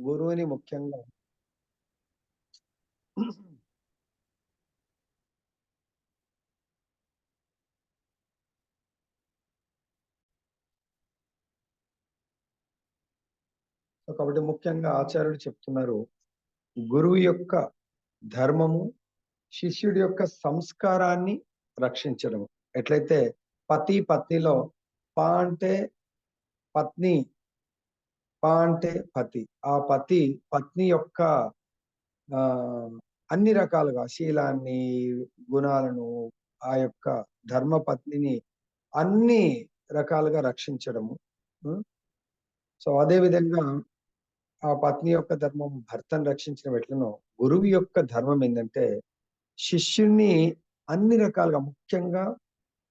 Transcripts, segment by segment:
గురువుని ముఖ్యంగా కాబట్టి ముఖ్యంగా ఆచార్యులు చెప్తున్నారు, గురువు యొక్క ధర్మము శిష్యుడి యొక్క సంస్కారాన్ని రక్షించడం. ఎట్లయితే పతి పత్నిలో ప అంటే పత్ని, ప అంటే పతి. ఆ పతి పత్ని యొక్క ఆ అన్ని రకాలుగా శీలాన్ని, గుణాలను, ఆ యొక్క ధర్మ పత్నిని అన్ని రకాలుగా రక్షించడము. ఉం? సో అదే విధంగా ఆ పత్ని యొక్క ధర్మం భర్తను రక్షించిన ఎట్లనో, గురువు యొక్క ధర్మం ఏంటంటే శిష్యుణ్ణి అన్ని రకాలుగా, ముఖ్యంగా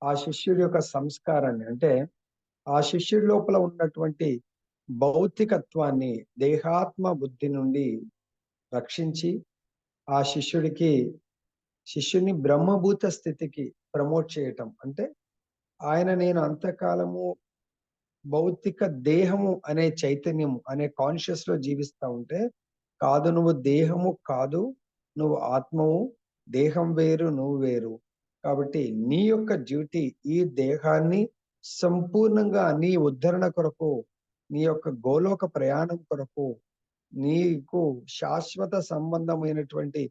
ఆ శిష్యుడి యొక్క సంస్కారాన్ని, అంటే ఆ శిష్యుడి లోపల ఉన్నటువంటి భౌతికత్వాన్ని, దేహాత్మ బుద్ధి నుండి రక్షించి ఆ శిష్యుని బ్రహ్మభూత స్థితికి ప్రమోట్ చేయటం. అంటే నేను అంతకాలము భౌతిక దేహము అనే చైతన్యము అనే కాన్షియస్ లో జీవిస్తా ఉంటే, కాదు నువ్వు దేహము కాదు, నువ్వు ఆత్మవు, దేహం వేరు, నువ్వు వేరు. కాబట్టి నీ యొక్క డ్యూటీ ఈ దేహాన్ని సంపూర్ణంగా నీ ఉద్ధరణ కొరకు, నీ యొక్క గోలోక ప్రయాణం కొరకు, నీకు శాశ్వత సంబంధమైనటువంటి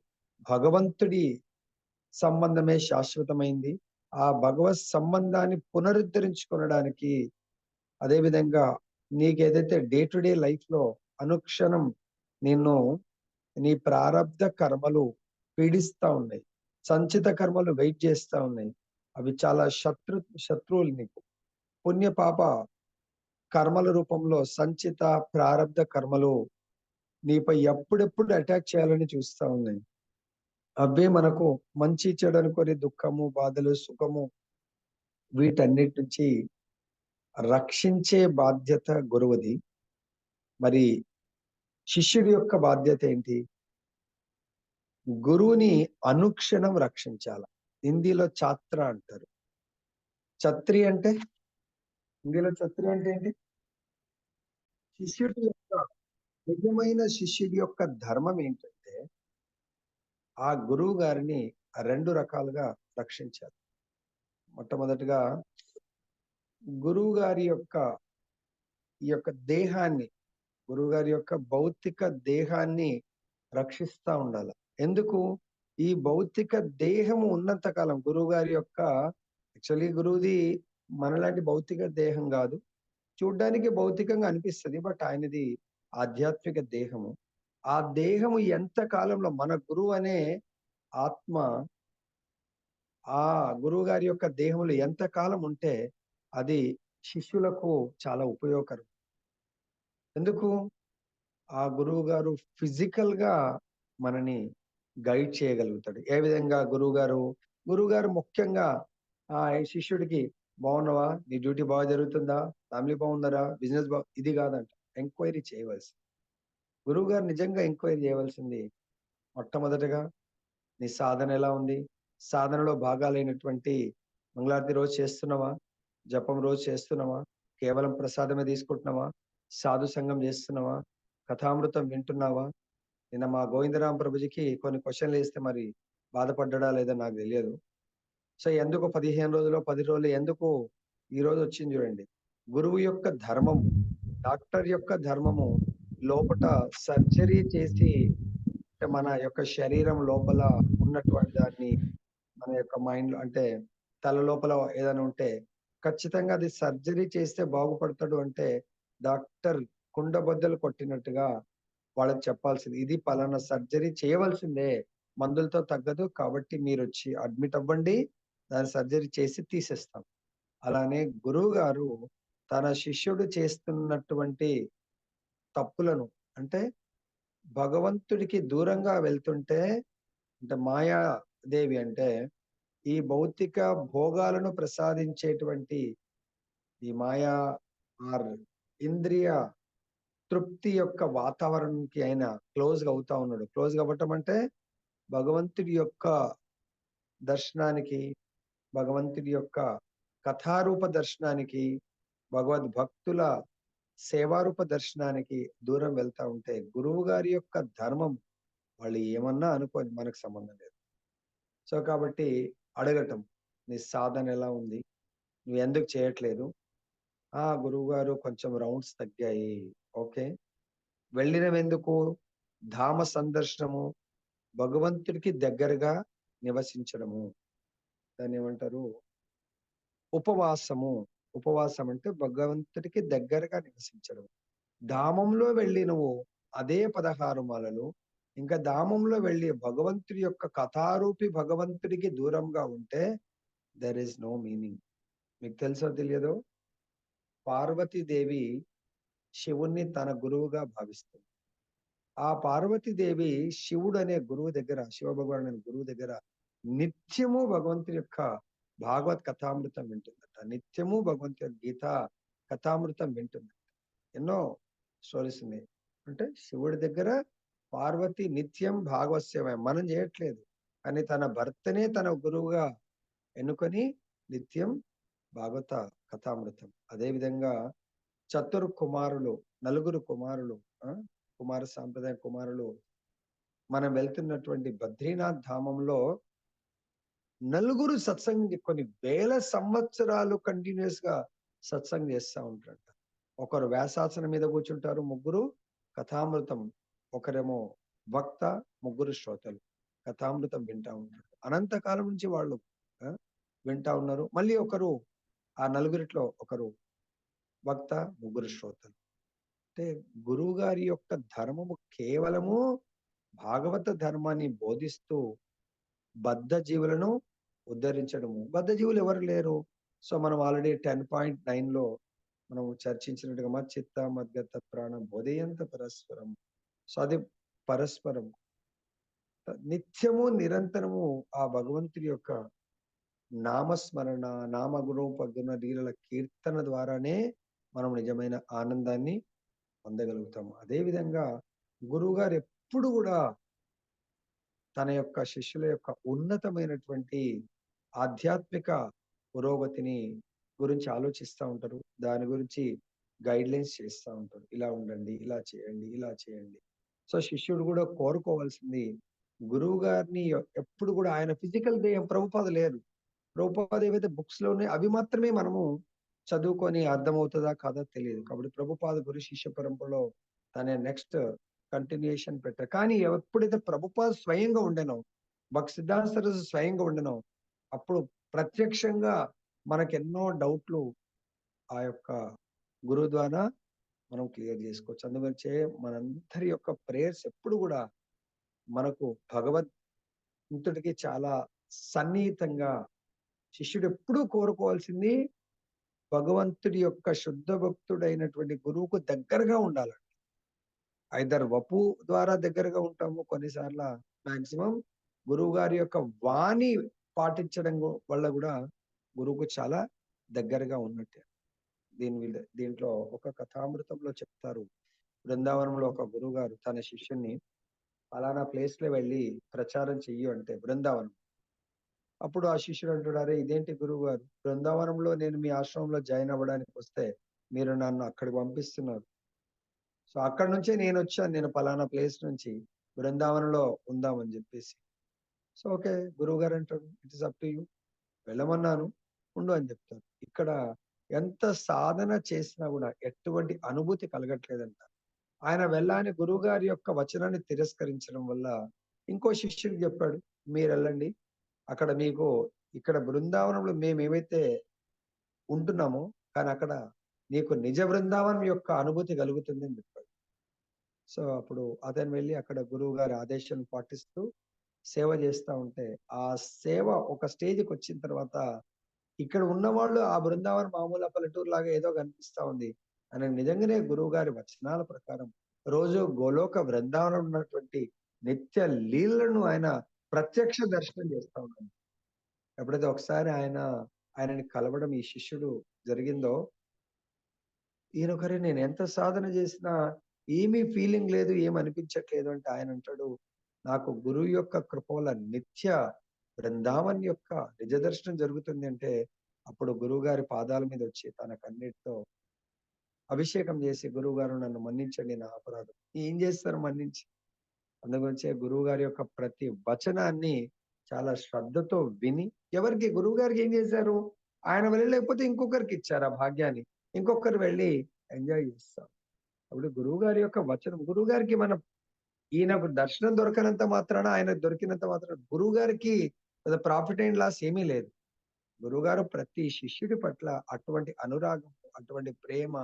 భగవంతుడి సంబంధమే శాశ్వతమైంది. ఆ భగవత్ సంబంధాన్ని పునరుద్ధరించుకొనడానికి, అదే విధంగా నీకేదైతే డే టు డే లైఫ్ లో అనుక్షణం నిన్ను నీ ప్రారబ్ధ కర్మలు పీడిస్తా ఉన్నాయి, సంచిత కర్మలు వెయిట్ చేస్తా ఉన్నాయి. అవి చాలా శత్రువులు నీకు. పుణ్య పాప కర్మల రూపంలో సంచిత ప్రారబ్ధ కర్మలు నీపై ఎప్పుడెప్పుడు అటాక్ చేయాలని చూస్తా ఉన్నాయి. అవే మనకు మంచి చెడు అనుకొని దుఃఖము, బాధలు, సుఖము వీటన్నిటి నుంచి రక్షించే బాధ్యత గురువుది. మరి శిష్యుడి యొక్క బాధ్యత ఏంటి? గురువుని అనుక్షణం రక్షించాల. హిందీలో ఛాత్ర అంటారు. ఛత్రి అంటే, హిందీలో ఛత్రి అంటే ఏంటి? శిష్యుడి యొక్క, నిజమైన శిష్యుడి యొక్క ధర్మం ఏంటంటే ఆ గురువు గారిని రెండు రకాలుగా రక్షించాలి. మొట్టమొదటిగా గురువు గారి యొక్క ఈ యొక్క దేహాన్ని, గురువు గారి యొక్క భౌతిక దేహాన్ని రక్షిస్తా ఉండాలి. ఎందుకు? ఈ భౌతిక దేహము ఉన్నంత కాలం గురువు గారి యొక్క, యాక్చువల్లీ గురువుది మనలాంటి భౌతిక దేహం కాదు. చూడ్డానికి భౌతికంగా అనిపిస్తుంది, బట్ ఆయనది ఆధ్యాత్మిక దేహము. ఆ దేహము ఎంత కాలంలో మన గురువు అనే ఆత్మ ఆ గురువు గారి యొక్క దేహంలో ఎంత కాలం ఉంటే అది శిష్యులకు చాలా ఉపయోగకరం. ఎందుకు? ఆ గురువు గారు ఫిజికల్ గా మనని గైడ్ చేయగలుగుతాడు. ఏ విధంగా? గురువు గారు ముఖ్యంగా ఈ శిష్యుడికి, బాగున్నావా, నీ డ్యూటీ బాగా జరుగుతుందా, ఫ్యామిలీ బాగుందరా, బిజినెస్ ఇది కాదంట ఎంక్వైరీ చేయవలసి. గురువు గారు నిజంగా ఎంక్వైరీ చేయవలసింది మొట్టమొదటిగా నీ సాధన ఎలా ఉంది, సాధనలో భాగాలైనటువంటి మంగళారతి రోజు చేస్తున్నావా, జపం రోజు చేస్తున్నావా, కేవలం ప్రసాదమే తీసుకుంటున్నావా, సాధు సంఘం చేస్తున్నావా, కథామృతం వింటున్నావా? నిన్న మా గోవిందరాం ప్రభుజీకి కొన్ని క్వశ్చన్లు వేస్తే మరి బాధపడ్డా లేదో నాకు తెలియదు. సో ఎందుకు 15 రోజులు 10 రోజులు ఎందుకు ఈ రోజు వచ్చింది చూడండి. గురువు యొక్క ధర్మము, డాక్టర్ యొక్క ధర్మము లోపట సర్జరీ చేసి, అంటే మన యొక్క శరీరం లోపల ఉన్నటువంటి దాన్ని, మన యొక్క మైండ్ లో, అంటే తల లోపల ఏదైనా ఉంటే ఖచ్చితంగా అది సర్జరీ చేస్తే బాగుపడతాడు. అంటే డాక్టర్ కుండబద్దలు కొట్టినట్టుగా వాళ్ళకి చెప్పాల్సింది, ఇది పలానా సర్జరీ చేయవలసిందే, మందులతో తగ్గదు, కాబట్టి మీరు వచ్చి అడ్మిట్ అవ్వండి, దాని సర్జరీ చేసి తీసేస్తాం. అలానే గురువు గారు తన శిష్యుడు చేస్తున్నటువంటి తప్పులను, అంటే భగవంతుడికి దూరంగా వెళ్తుంటే, అంటే మాయాదేవి అంటే ఈ భౌతిక భోగాలను ప్రసాదించేటువంటి ఈ మాయా ఆర్ ఇంద్రియ తృప్తి యొక్క వాతావరణానికి ఆయన క్లోజ్ గా అవుతా ఉన్నాడు. క్లోజ్ గా అవ్వటం అంటే భగవంతుడి యొక్క దర్శనానికి, భగవంతుడి యొక్క కథారూప దర్శనానికి, భగవద్ భక్తుల సేవారూప దర్శనానికి దూరం వెళ్తా ఉంటే గురువు గారి యొక్క ధర్మం వాళ్ళు ఏమన్నా అనుకోని మనకు సంబంధం లేదు. సో కాబట్టి అడగటం, నీ సాధన ఎలా ఉంది, నువ్వు ఎందుకు చేయట్లేదు? గురువు గారు కొంచెం రౌండ్స్ తగ్గాయి. ఓకే, వెళ్ళినవెందుకు? ధామ సందర్శనము, భగవంతుడికి దగ్గరగా నివసించడము. దాన్ని ఏమంటారు? ఉపవాసము. ఉపవాసం అంటే భగవంతుడికి దగ్గరగా నివసించడం. ధామంలో వెళ్ళి నువ్వు అదే 16 మాలలు, ఇంకా ధామంలో వెళ్ళి భగవంతుడి యొక్క కథారూపి భగవంతుడికి దూరంగా ఉంటే దెర్ ఇస్ నో మీనింగ్. మీకు తెలుసో తెలియదో, పార్వతీదేవి శివుణ్ణి తన గురువుగా భావిస్తుంది. ఆ పార్వతీదేవి శివుడు అనే గురువు దగ్గర, శివ భగవాన్ అనే గురువు దగ్గర నిత్యము భగవంతుడి యొక్క భాగవత్ కథామృతం వింటుందట. నిత్యము భగవంతుడి గీత కథామృతం వింటుందట. ఎన్నో స్టోరీస్ ఉన్నాయి. అంటే శివుడి దగ్గర పార్వతి నిత్యం భాగవత్ సేవ మనం చేయట్లేదు, కానీ తన భర్తనే తన గురువుగా ఎన్నుకొని నిత్యం భాగవత కథామృతం. అదే విధంగా చతుర్ కుమారులు, నలుగురు కుమారులు, కుమార సాంప్రదాయ కుమారులు మనం వెళ్తున్నటువంటి బద్రీనాథ్ ధామంలో నలుగురు సత్సంగ్ కొన్ని వేల సంవత్సరాలు కంటిన్యూస్ గా సత్సంగ్ చేస్తూ ఉంటారట. ఒకరు వ్యాసాసనం మీద కూర్చుంటారు, ముగ్గురు కథామృతం, ఒకరేమో వక్త, ముగ్గురు శ్రోతలు కథామృతం వింటా ఉంటారు. అనంతకాలం నుంచి వాళ్ళు వింటా ఉన్నారు. మళ్ళీ ఒకరు, ఆ నలుగురిట్లో ఒకరు వక్త, ముగ్గురు శ్రోతలు. అంటే గురువు గారి యొక్క ధర్మము కేవలము భాగవత ధర్మాన్ని బోధిస్తూ బద్ధ జీవులను ఉద్ధరించడము. బద్ధ జీవులు ఎవరు లేరు. సో మనం ఆల్రెడీ 10.9 లో మనం చర్చించినట్టుగా మచ్చిత్త మద్గత ప్రాణం బోధయంత పరస్పరం. సో అది పరస్పరం నిత్యము నిరంతరము ఆ భగవంతుడి యొక్క నామస్మరణ, నామరూప గుణ లీలల కీర్తన ద్వారానే మనం నిజమైన ఆనందాన్ని పొందగలుగుతాము. అదేవిధంగా గురువు గారు ఎప్పుడు కూడా తన యొక్క శిష్యుల యొక్క ఉన్నతమైనటువంటి ఆధ్యాత్మిక పురోగతిని గురించి ఆలోచిస్తూ ఉంటారు. దాని గురించి గైడ్ లైన్స్ చేస్తూ ఉంటారు. ఇలా ఉండండి, ఇలా చేయండి, ఇలా చేయండి. సో శిష్యుడు కూడా కోరుకోవాల్సింది గురువు గారిని ఎప్పుడు కూడా, ఆయన ఫిజికల్ దేహం, ప్రభుపాద లేరు. ప్రభుపాద ఏవైతే బుక్స్ లో ఉన్నాయో అవి మాత్రమే మనము చదువుకొని అర్థమవుతుందా కాదా తెలియదు. కాబట్టి ప్రభుపాద గురు శిష్య పరంపరలో తన నెక్స్ట్ కంటిన్యూషన్ పెట్టారు. కానీ ఎప్పుడైతే ప్రభుపాద స్వయంగా ఉండెనో, భక్తి సిద్ధాంత సరస్వతి స్వయంగా ఉండెనో, అప్పుడు ప్రత్యక్షంగా మనకెన్నో డౌట్లు ఆ యొక్క గురువు ద్వారా మనం క్లియర్ చేసుకోవచ్చు. అందువచ్చే మనందరి యొక్క ప్రేయర్స్ ఎప్పుడు కూడా మనకు భగవంతుడికి చాలా సన్నిహితంగా, శిష్యుడు ఎప్పుడూ కోరుకోవాల్సింది భగవంతుడి యొక్క శుద్ధ భక్తుడైనటువంటి గురువుకు దగ్గరగా ఉండాలండి. ఐదర్ వపు ద్వారా దగ్గరగా ఉంటాము, కొన్నిసార్లు మాక్సిమం గురువు గారి యొక్క వాణి పాటించడం వల్ల కూడా గురువుకు చాలా దగ్గరగా ఉన్నట్టే. దీంట్లో ఒక కథామృతంలో చెప్తారు, బృందావనంలో ఒక గురువు గారు తన శిష్యుని ఫలానా ప్లేస్ లో వెళ్ళి ప్రచారం చెయ్యి అంటే, బృందావనం. అప్పుడు ఆ శిష్యుడు అంటున్నారే, ఇదేంటి గురువు గారు, బృందావనంలో నేను మీ ఆశ్రమంలో జాయిన్ అవ్వడానికి వస్తే మీరు నన్ను అక్కడికి పంపిస్తున్నారు. సో అక్కడ నుంచే నేను వచ్చాను, నేను పలానా ప్లేస్ నుంచి బృందావనంలో ఉందామని చెప్పేసి. సో ఓకే, గురువు గారు అంటారు, it is up to you, వెళ్ళమన్నాను, ఉండు అని చెప్తారు. ఇక్కడ ఎంత సాధన చేసినా కూడా ఎటువంటి అనుభూతి కలగట్లేదంట. ఆయన వెళ్ళాలని గురువు గారి యొక్క వచనాన్ని తిరస్కరించడం వల్ల ఇంకో శిష్యుడికి చెప్పాడు, మీరు వెళ్ళండి, అక్కడ మీకు, ఇక్కడ బృందావనంలో మేము ఏమైతే ఉంటున్నామో, కానీ అక్కడ నీకు నిజ బృందావనం యొక్క అనుభూతి కలుగుతుంది అని చెప్పాడు. సో అప్పుడు అతను వెళ్ళి అక్కడ గురువు గారి ఆదేశాలను పాటిస్తూ సేవ చేస్తూ ఉంటే, ఆ సేవ ఒక స్టేజ్కి వచ్చిన తర్వాత ఇక్కడ ఉన్నవాళ్ళు ఆ బృందావనం మామూలు పల్లెటూరు లాగా ఏదో కనిపిస్తా ఉంది అని నిజంగానే గురువు గారి వచనాల ప్రకారం రోజు గోలోక బృందావనం ఉన్నటువంటి నిత్య లీలను ఆయన ప్రత్యక్ష దర్శనం చేస్తా ఉన్నాడు. ఎప్పుడైతే ఒకసారి ఆయనని కలవడం ఈ శిష్యుడు జరిగిందో, ఈయనొకరే, నేను ఎంత సాధన చేసినా ఏమీ ఫీలింగ్ లేదు, ఏమి అనిపించట్లేదు అంటే, ఆయన అంటాడు, నాకు గురువు యొక్క కృప వల్ల నిత్య బృందావన్ యొక్క నిజ దర్శనం జరుగుతుంది అంటే, అప్పుడు గురువు గారి పాదాల మీద వచ్చి తన కన్నీటితో అభిషేకం చేసి గురువు గారు నన్ను మన్నించండి నా అపరాధం. ఏం చేస్తారు మన్నించి? అందుగురించే గురువు గారి యొక్క ప్రతి వచనాన్ని చాలా శ్రద్ధతో విని, ఎవరికి గురువు గారికి ఏం చేశారు? ఆయన వెళ్ళలేకపోతే ఇంకొకరికి ఇచ్చారు ఆ భాగ్యాన్ని. ఇంకొకరు వెళ్ళి ఎంజాయ్ చేస్తారు. అప్పుడు గురువు గారి యొక్క వచనం, గురువు గారికి మనం ఈయనకు దర్శనం దొరకనంత మాత్రాన, ఆయనకు దొరికినంత మాత్రాన గురువు గారికి ప్రాఫిట్ అండ్ లాస్ ఏమీ లేదు. గురువుగారు ప్రతి శిష్యుడి పట్ల అటువంటి అనురాగం, అటువంటి ప్రేమ,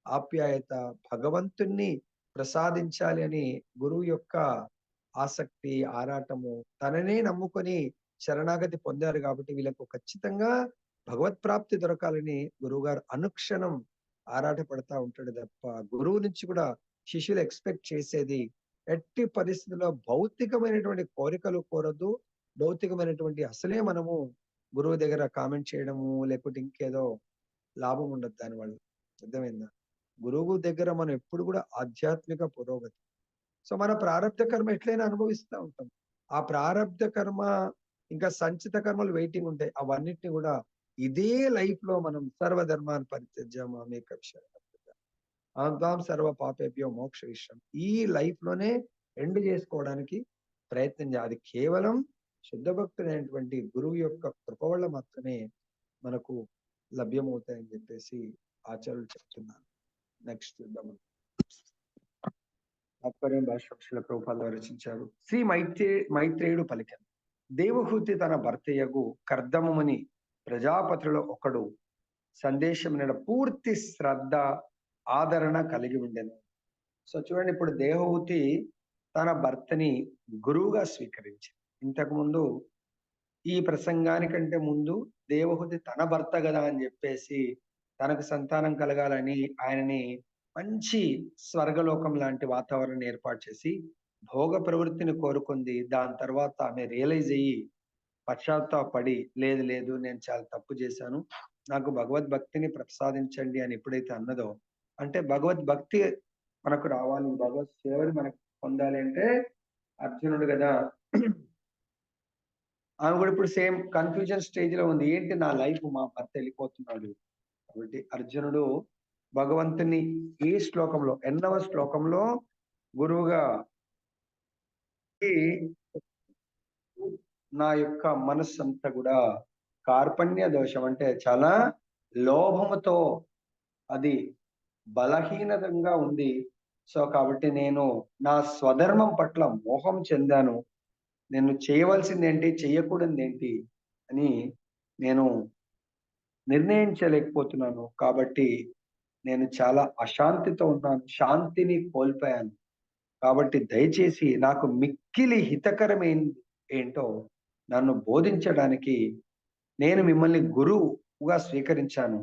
ఆప్యాయత, భగవంతుణ్ణి ప్రసాదించాలి అని గురువు యొక్క ఆసక్తి, ఆరాటము, తననే నమ్ముకొని శరణాగతి పొందారు కాబట్టి వీళ్ళకు ఖచ్చితంగా భగవత్ ప్రాప్తి దొరకాలని గురువుగారు అనుక్షణం ఆరాట పడతా ఉంటాడు తప్ప, గురువు నుంచి కూడా శిష్యులు ఎక్స్పెక్ట్ చేసేది ఎట్టి పరిస్థితుల్లో భౌతికమైనటువంటి కోరికలు కోరద్దు. భౌతికమైనటువంటి అసలే మనము గురువు దగ్గర కామెంట్ చేయడము, లేకపోతే ఇంకేదో లాభం ఉండదు దానివల్ల. అర్థమైందా? గురువు దగ్గర మనం ఎప్పుడు కూడా ఆధ్యాత్మిక పురోగతి. సో మన ప్రారంభ కర్మ ఎట్లయినా అనుభవిస్తూ ఉంటాం. ఆ ప్రారంభ కర్మ ఇంకా సంచిత కర్మలు వెయిటింగ్ ఉంటాయి. అవన్నిటిని కూడా ఇదే లైఫ్ లో మనం సర్వధర్మాన్ని పరిత్యజ్యామ అనేక విషయాలు ఆంతాం సర్వ పాపేభ్యో మోక్ష విషయం ఈ లైఫ్ లోనే ఎండ్ చేసుకోవడానికి ప్రయత్నం చేయాలి. అది కేవలం శుద్ధ భక్తుడైనటువంటి గురువు యొక్క కృప వల్ల మాత్రమే మనకు లభ్యమవుతాయని చెప్పేసి ఆచార్యులు చెప్తున్నారు. నెక్స్ట్ చూద్దాం. తాత్పర్యం భాష్య ప్రభుపాద రచించారు. శ్రీ మైత్రేయుడు పలికెను, దేవహూతి తన భర్తయ్యగు కర్దమముని ప్రజాపతిలో ఒకడు సందేశం పూర్తి శ్రద్ధ ఆదరణ కలిగి ఉండెను. సో చూడండి, ఇప్పుడు దేవహూతి తన భర్తని గురువుగా స్వీకరించింది. ఇంతకు ముందు ఈ ప్రసంగానికంటే ముందు దేవహూతి తన భర్త కదా అని చెప్పేసి తనకు సంతానం కలగాలని ఆయనని మంచి స్వర్గలోకం లాంటి వాతావరణం ఏర్పాటు చేసి భోగ ప్రవృత్తిని కోరుకుంది. దాని తర్వాత ఆమె రియలైజ్ అయ్యి పశ్చాత్తాపడి, లేదు లేదు నేను చాలా తప్పు చేశాను, నాకు భగవద్భక్తిని ప్రసాదించండి అని ఎప్పుడైతే అన్నదో, అంటే భగవద్భక్తి మనకు రావాలి, భగవత్ సేవని మనకు పొందాలి అంటే అర్జునుడు కదా. ఆమె కూడా ఇప్పుడు సేమ్ కన్ఫ్యూజన్ స్టేజ్ లో ఉంది. ఏంటి నా లైఫ్, మా భర్త వెళ్ళిపోతున్నాడు. కాబట్టి అర్జునుడు భగవంతుని ఈ శ్లోకంలో 8వ శ్లోకంలో గురువుగా నా యొక్క మనస్సు అంతా కూడా కార్పణ్య దోషం అంటే చాలా లోభముతో అది బలహీనంగా ఉంది. సో కాబట్టి నేను నా స్వధర్మం పట్ల మోహం చెందాను. నేను చేయవలసింది ఏంటి, చేయకూడదు ఏంటి అని నేను నిర్ణయించలేకపోతున్నాను. కాబట్టి నేను చాలా అశాంతితో ఉన్నాను, శాంతిని కోల్పోయాను. కాబట్టి దయచేసి నాకు మిక్కిలి ఏంటో నన్ను బోధించడానికి నేను మిమ్మల్ని గురువుగా స్వీకరించాను.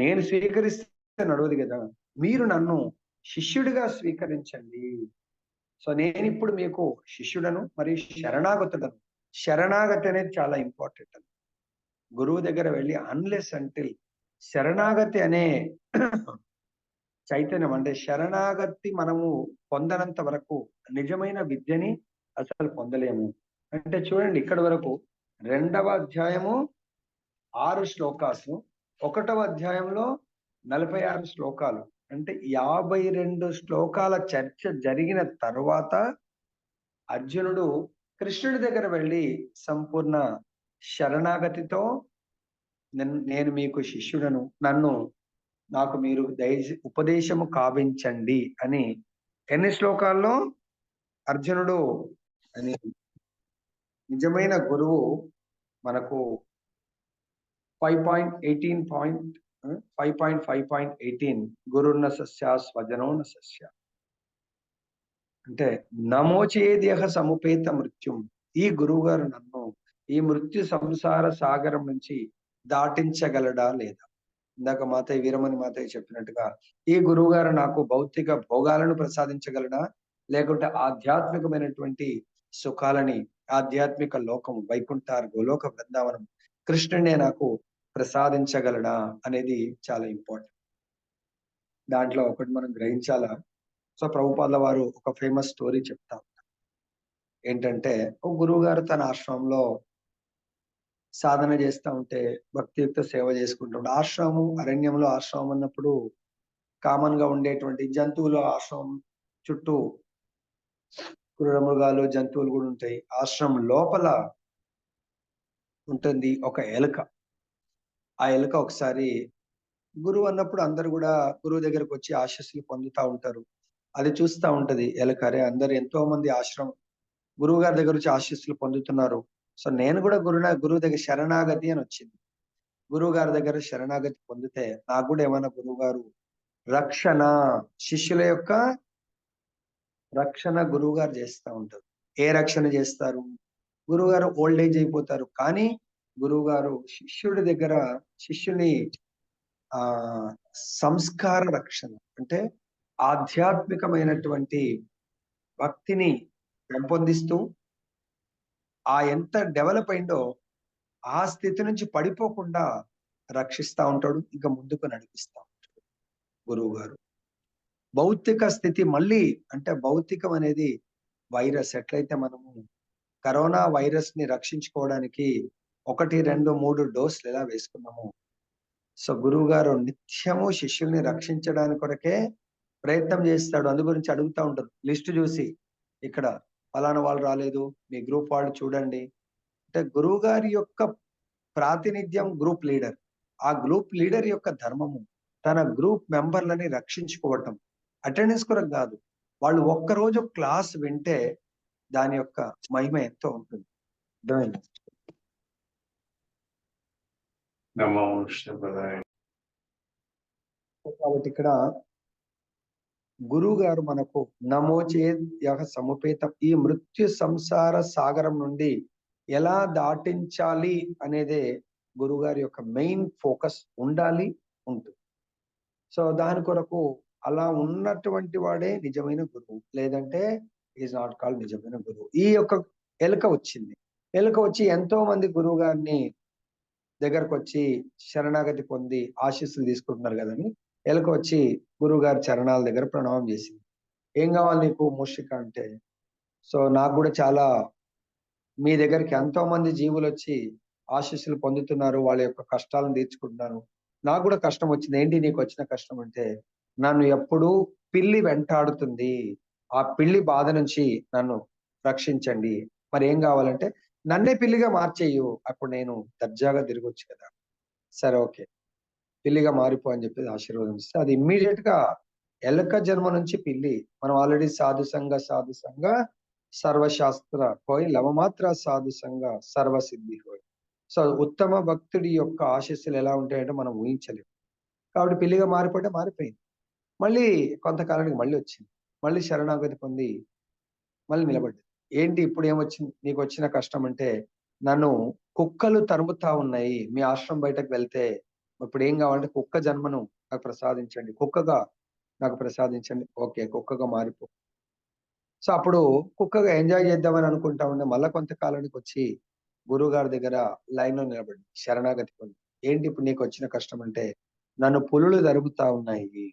నేను స్వీకరిస్తే నడవదు కదా, మీరు నన్ను శిష్యుడిగా స్వీకరించండి. సో నేను ఇప్పుడు మీకు శిష్యుడను మరియు శరణాగతుడను. శరణాగతి అనేది చాలా ఇంపార్టెంట్. గురువు దగ్గర వెళ్ళి అన్లెస్ అంటిల్ శరణాగతి అనే చైతన్యం అంటే శరణాగతి మనము పొందనంత వరకు నిజమైన విద్యని అసలు పొందలేము. అంటే చూడండి, ఇక్కడ వరకు 2వ అధ్యాయము 6 శ్లోకాలు, 1వ అధ్యాయంలో 46 శ్లోకాలు, అంటే 52 శ్లోకాల చర్చ జరిగిన తర్వాత అర్జునుడు కృష్ణుడి దగ్గర వెళ్ళి సంపూర్ణ శరణాగతితో నేను మీకు శిష్యుడను, నాకు మీరు ఉపదేశము కావించండి అని ఎన్ని శ్లోకాల్లో అర్జునుడు అని నిజమైన గురువు మనకు 5.18 గురున్న సస్య స్వజనో న సస్య అంటే నమోచేదేహ సముపేత మృత్యుం. ఈ గురువు గారు నన్ను ఈ మృత్యు సంసార సాగరం నుంచి దాటించగలడా లేదా? ఇందాక మాతయ్య వీరమణి మాతయ్య చెప్పినట్టుగా ఈ గురువు గారు నాకు భౌతిక భోగాలను ప్రసాదించగలడా, లేకుంటే ఆధ్యాత్మికమైనటువంటి సుఖాలని, ఆధ్యాత్మిక లోకం వైకుంఠార్ గోలోక బృందావనం కృష్ణుడే నాకు ప్రసాదించగలడా అనేది చాలా ఇంపార్టెంట్. దాంట్లో ఒకటి మనం గ్రహించాలా. సో ప్రభుపాద వారు ఒక ఫేమస్ స్టోరీ చెప్తా ఉంటారు. ఏంటంటే ఒక గురువు గారు తన ఆశ్రమంలో సాధన చేస్తూ ఉంటే, భక్తియుక్త సేవ చేసుకుంటూ ఉంటే, అరణ్యంలో ఆశ్రమం అన్నప్పుడు కామన్ గా ఉండేటువంటి జంతువులు ఆశ్రమం చుట్టూ క్రూర మృగాలు జంతువులు కూడా ఉంటాయి. ఆశ్రమం లోపల ఉంటుంది ఒక ఎలుక. ఆ ఎలుక ఒకసారి గురువు అన్నప్పుడు అందరు కూడా గురువు దగ్గరకు వచ్చి ఆశీస్సులు పొందుతా ఉంటారు. అది చూస్తా ఉంటది ఎలుక, అరే అందరు ఎంతో మంది ఆశ్రమం గురువు గారి దగ్గర వచ్చి ఆశీస్సులు పొందుతున్నారు, సో నేను కూడా గురువు దగ్గర శరణాగతి అని వచ్చింది. గురువు గారి దగ్గర శరణాగతి పొందితే నాకు కూడా ఏమైనా గురువు గారు రక్షణ, శిష్యుల యొక్క రక్షణ గురువు గారు చేస్తూ ఉంటారు. ఏ రక్షణ చేస్తారు? గురువు గారు ఓల్డ్ ఏజ్ అయిపోతారు, కానీ గురువు గారు శిష్యుని ఆ సంస్కార రక్షణ అంటే ఆధ్యాత్మికమైనటువంటి భక్తిని పెంపొందిస్తూ ఆ ఎంత డెవలప్ అయిందో ఆ స్థితి నుంచి పడిపోకుండా రక్షిస్తా ఉంటాడు, ఇంకా ముందుకు నడిపిస్తా ఉంటాడు గురువు గారు. భౌతిక స్థితి మళ్ళీ అంటే భౌతికం అనేది వైరస్, ఎట్లయితే మనము కరోనా వైరస్ ని రక్షించుకోవడానికి 1, 2, 3 డోసులు ఎలా వేసుకున్నాము, సో గురువు గారు నిత్యము శిష్యుల్ని రక్షించడానికి కొరకే ప్రయత్నం చేస్తాడు. అందు గురించి అడుగుతా ఉంటారు లిస్ట్ చూసి, ఇక్కడ ఫలానా వాళ్ళు రాలేదు, మీ గ్రూప్ వాళ్ళు చూడండి అంటే గురువు గారి యొక్క ప్రాతినిధ్యం గ్రూప్ లీడర్. ఆ గ్రూప్ లీడర్ యొక్క ధర్మము తన గ్రూప్ మెంబర్లని రక్షించుకోవటం. అటెండెన్స్ కొరకు కాదు, వాళ్ళు ఒక్కరోజు క్లాస్ వింటే దాని యొక్క మహిమ ఎంతో ఉంటుంది. అర్థమైంది? కాబట్టి ఇక్కడ గురువు గారు మనకు నమోచేద్యః సముపేతం, ఈ మృత్యు సంసార సాగరం నుండి ఎలా దాటించాలి అనేదే గురువు గారి యొక్క మెయిన్ ఫోకస్ ఉండాలి, ఉంటుంది. సో దాని కొరకు అలా ఉన్నటువంటి వాడే నిజమైన గురువు, లేదంటే ఈజ్ నాట్ కాల్డ్ నిజమైన గురువు. ఈ యొక్క ఎలుక వచ్చి ఎంతో మంది గురువు గారిని దగ్గరకు వచ్చి శరణాగతి పొంది ఆశీస్సులు తీసుకుంటున్నారు కదని ఎలుక వచ్చి గురువు గారి చరణాల దగ్గర ప్రణామం చేసింది. ఏం కావాలి నీకు మూషిక అంటే, సో నాకు కూడా చాలా మీ దగ్గరికి ఎంతో మంది జీవులు వచ్చి ఆశీస్సులు పొందుతున్నారు, వాళ్ళ యొక్క కష్టాలను తీర్చుకుంటున్నారు, నాకు కూడా కష్టం వచ్చింది. ఏంటి నీకు వచ్చిన కష్టం అంటే, నన్ను ఎప్పుడూ పిల్లి వెంటాడుతుంది, ఆ పిల్లి బాధ నుంచి నన్ను రక్షించండి. మరి ఏం కావాలంటే నన్నే పిల్లిగా మార్చేయు, అప్పుడు నేను దర్జాగా తిరగొచ్చు కదా. సరే ఓకే, పిల్లిగా మారిపో అని చెప్పేసి ఆశీర్వాదం ఇస్తే అది ఇమ్మీడియట్ గా ఎలక జన్మ నుంచి పిల్లి. మనం ఆల్రెడీ సాధు సంఘ సర్వశాస్త్ర పోయి లవమాత్ర సాధు సంఘ సర్వసిద్ధి పోయి. సో ఉత్తమ భక్తుడి యొక్క ఆశీస్సులు ఎలా ఉంటాయంటే మనం ఊహించలేము. కాబట్టి పిల్లిగా మారిపోయింది. మళ్ళీ కొంతకాలానికి మళ్ళీ వచ్చింది, మళ్ళీ శరణాగతి పొంది మళ్ళీ నిలబడ్డది. ఏంటి ఇప్పుడు ఏమొచ్చింది నీకు వచ్చిన కష్టం అంటే, నన్ను కుక్కలు తరుముతా ఉన్నాయి, మీ ఆశ్రమం బయటకు వెళ్తే ఇప్పుడు ఏం కావాలంటే కుక్క జన్మను నాకు ప్రసాదించండి, కుక్కగా నాకు ప్రసాదించండి. ఓకే, కుక్కగా మారిపో. సో అప్పుడు కుక్కగా ఎంజాయ్ చేద్దామని అనుకుంటా ఉండే మళ్ళా కొంతకాలానికి వచ్చి గురువు గారి దగ్గర లైన్ లో నిలబడి శరణాగతి పొంది, ఏంటి ఇప్పుడు నీకు వచ్చిన కష్టం అంటే, నన్ను పులులు తరుముతా ఉన్నాయి,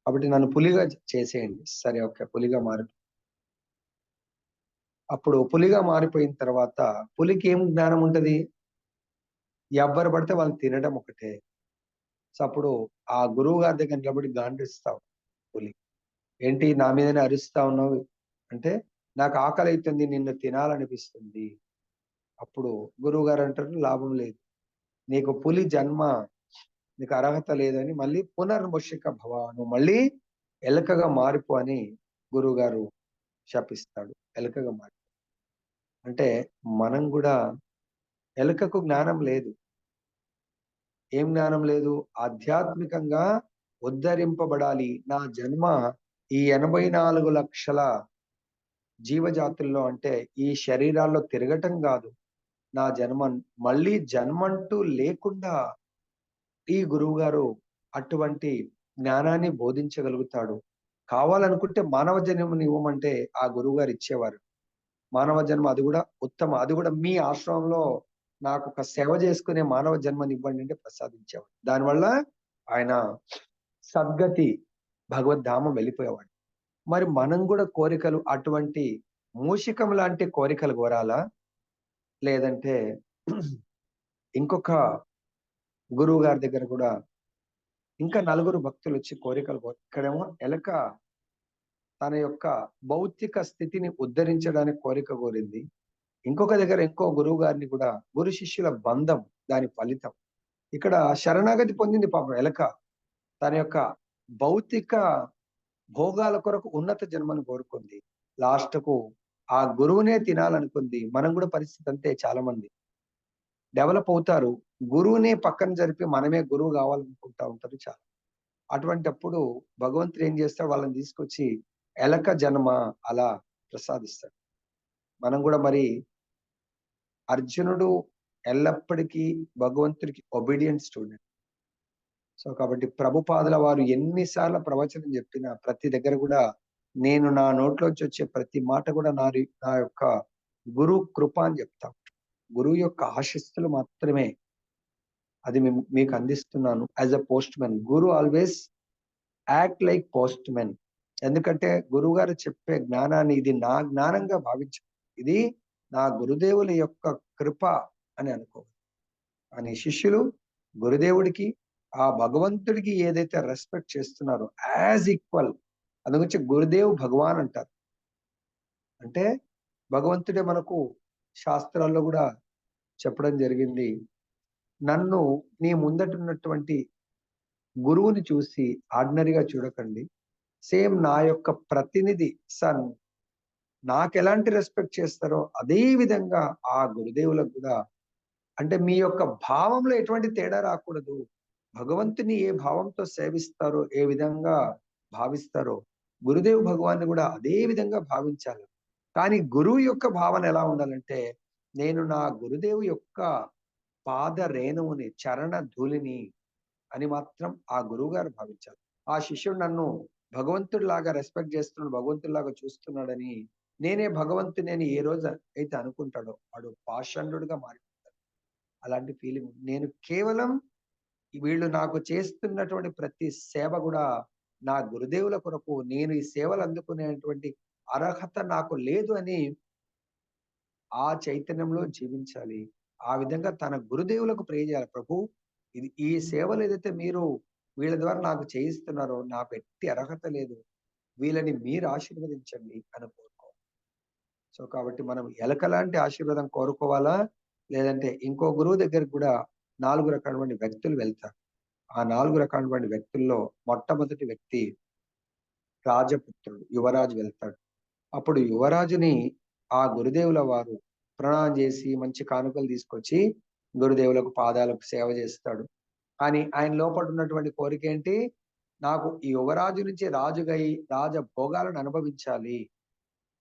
కాబట్టి నన్ను పులిగా చేసేయండి. సరే ఓకే, పులిగా మారి. అప్పుడు పులిగా మారిపోయిన తర్వాత పులికి ఏం జ్ఞానం ఉంటది? ఎవ్వరు పడితే వాళ్ళు తినడం ఒకటే. సో అప్పుడు ఆ గురువు గారి దగ్గర నిలబడి గాండ్రిస్తావు పులి, ఏంటి నా మీదనే అరుస్తా ఉన్నావు అంటే, నాకు ఆకలి అవుతుంది, నిన్ను తినాలనిపిస్తుంది. అప్పుడు గురువు గారు అంటారు, లాభం లేదు, నీకు పులి జన్మ నీకు అర్హత లేదని మళ్ళీ పునర్ముషిక భవ, నువ్వు మళ్ళీ ఎలకగా మారిపో అని గురువు గారు శపిస్తాడు. ఎలకగా మారి అంటే మనం కూడా, ఎలుకకు జ్ఞానం లేదు. ఏం జ్ఞానం లేదు? ఆధ్యాత్మికంగా ఉద్ధరింపబడాలి. నా జన్మ ఈ 84 లక్షల జీవజాతుల్లో అంటే ఈ శరీరాల్లో తిరగటం కాదు, నా జన్మ మళ్ళీ జన్మంటూ లేకుండా ఈ గురువు గారు అటువంటి జ్ఞానాన్ని బోధించగలుగుతాడు. కావాలనుకుంటే మానవ జన్మని ఇవ్వమంటే ఆ గురువు గారు ఇచ్చేవారు. మానవ జన్మ, అది కూడా అది కూడా మీ ఆశ్రమంలో నాకు ఒక సేవ చేసుకునే మానవ జన్మని ఇవ్వండి అంటే ప్రసాదించేవాడు. దానివల్ల ఆయన సద్గతి భగవద్ధామం వెళ్ళిపోయేవాడు. మరి మనం కూడా కోరికలు అటువంటి మూషికం లాంటి కోరికలు కోరాలా, లేదంటే ఇంకొక గురువు గారి దగ్గర కూడా ఇంకా నలుగురు భక్తులు వచ్చి కోరికలు ఇక్కడేమో ఎలక తన యొక్క భౌతిక స్థితిని ఉద్ధరించడానికి కోరిక కోరింది. ఇంకొక దగ్గర ఇంకో గురువు గారిని కూడా గురు శిష్యుల బంధం దాని ఫలితం. ఇక్కడ శరణాగతి పొందింది పాపం ఎలక. తన యొక్క భౌతిక భోగాల కొరకు ఉన్నత జన్మను కోరుకుంది. లాస్ట్ కు ఆ గురువునే తినాలనుకుంది. మనం కూడా పరిస్థితి అంతే. చాలా మంది డెవలప్ అవుతారు, గురువునే పక్కన జరిపి మనమే గురువు కావాలనుకుంటా ఉంటారు చాలా. అటువంటప్పుడు భగవంతుడు ఏం చేస్తాడు, వాళ్ళని తీసుకొచ్చి ఎలక జన్మ అలా ప్రసాదిస్తాడు. మనం కూడా మరి అర్జునుడు ఎల్లప్పటికీ భగవంతుడికి ఒబీడియంట్ స్టూడెంట్. సో కాబట్టి ప్రభుపాదుల వారు ఎన్నిసార్లు ప్రవచనం చెప్పినా ప్రతి దగ్గర కూడా నేను నా నోట్లోంచి వచ్చే ప్రతి మాట కూడా నా యొక్క గురువు కృప అని చెప్తాం. గురువు యొక్క ఆశీస్సులు మాత్రమే అది మీకు అందిస్తున్నాను as a post man. Guru always act like post man. ఎందుకంటే గురువు గారు చెప్పే జ్ఞానాన్ని ఇది నా జ్ఞానంగా భావించు, ఇది నా గురుదేవుల యొక్క కృప అని అనుకో. అని శిష్యులు గురుదేవుడికి ఆ భగవంతుడికి ఏదైతే రెస్పెక్ట్ చేస్తున్నారో యాజ్ ఈక్వల్, అందుగురించి గురుదేవ్ భగవాన్ అంటారు. అంటే భగవంతుడే మనకు శాస్త్రాల్లో కూడా చెప్పడం జరిగింది, నన్ను నీ ముందట ఉన్నటువంటి గురువుని చూసి ఆర్డినరీగా చూడకండి, సేమ్ నా యొక్క ప్రతినిధి సన్ నాకు ఎలాంటి రెస్పెక్ట్ చేస్తారో అదే విధంగా ఆ గురుదేవులకు కూడా. అంటే మీ యొక్క భావంలో ఎటువంటి తేడా రాకూడదు. భగవంతుని ఏ భావంతో సేవిస్తారో, ఏ విధంగా భావిస్తారో గురుదేవ్ భగవాన్ని కూడా అదే విధంగా భావించాలి. కానీ గురువు యొక్క భావన ఎలా ఉండాలంటే, నేను నా గురుదేవు యొక్క పాద రేణువుని, చరణ ధూళిని అని మాత్రం ఆ గురువు గారు భావించాలి. ఆ శిష్యుడు నన్ను భగవంతుడి లాగా రెస్పెక్ట్ చేస్తున్నాడు, భగవంతుడి లాగా చూస్తున్నాడని, నేనే భగవంతుని అని ఏ రోజు అయితే అనుకుంటాడో వాడు పాషండుడిగా మారిపోతాడు. అలాంటి ఫీలింగ్. నేను కేవలం వీళ్ళు నాకు చేస్తున్నటువంటి ప్రతి సేవ కూడా నా గురుదేవుల కొరకు, నేను ఈ సేవలు అందుకునేటువంటి అర్హత నాకు లేదు అని ఆ చైతన్యంలో జీవించాలి. ఆ విధంగా తన గురుదేవులకు ప్రే చేయాలి. ప్రభు, ఇది ఈ సేవలు ఏదైతే మీరు వీళ్ళ ద్వారా నాకు చేయిస్తున్నారో నాకు ఎట్టి అర్హత లేదు, వీళ్ళని మీరు ఆశీర్వదించండి అని కోరుకోవాలి. సో కాబట్టి మనం ఎలకలాంటి ఆశీర్వాదం కోరుకోవాలా, లేదంటే ఇంకో గురువు దగ్గరికి కూడా 4 రకాలైన వ్యక్తులు వెళ్తారు. ఆ 4 రకాలైన వ్యక్తుల్లో మొట్టమొదటి వ్యక్తి రాజపుత్రుడు, యువరాజు వెళ్తాడు. అప్పుడు యువరాజుని ఆ గురుదేవుల వారు ప్రణామం చేసి మంచి కానుకలు తీసుకొచ్చి గురుదేవులకు పాదాలకు సేవ చేస్తాడు. కానీ ఆయన లోపల ఉన్నటువంటి కోరిక ఏంటి, నాకు ఈ యువరాజు నుంచి రాజుగై రాజభోగాలను అనుభవించాలి.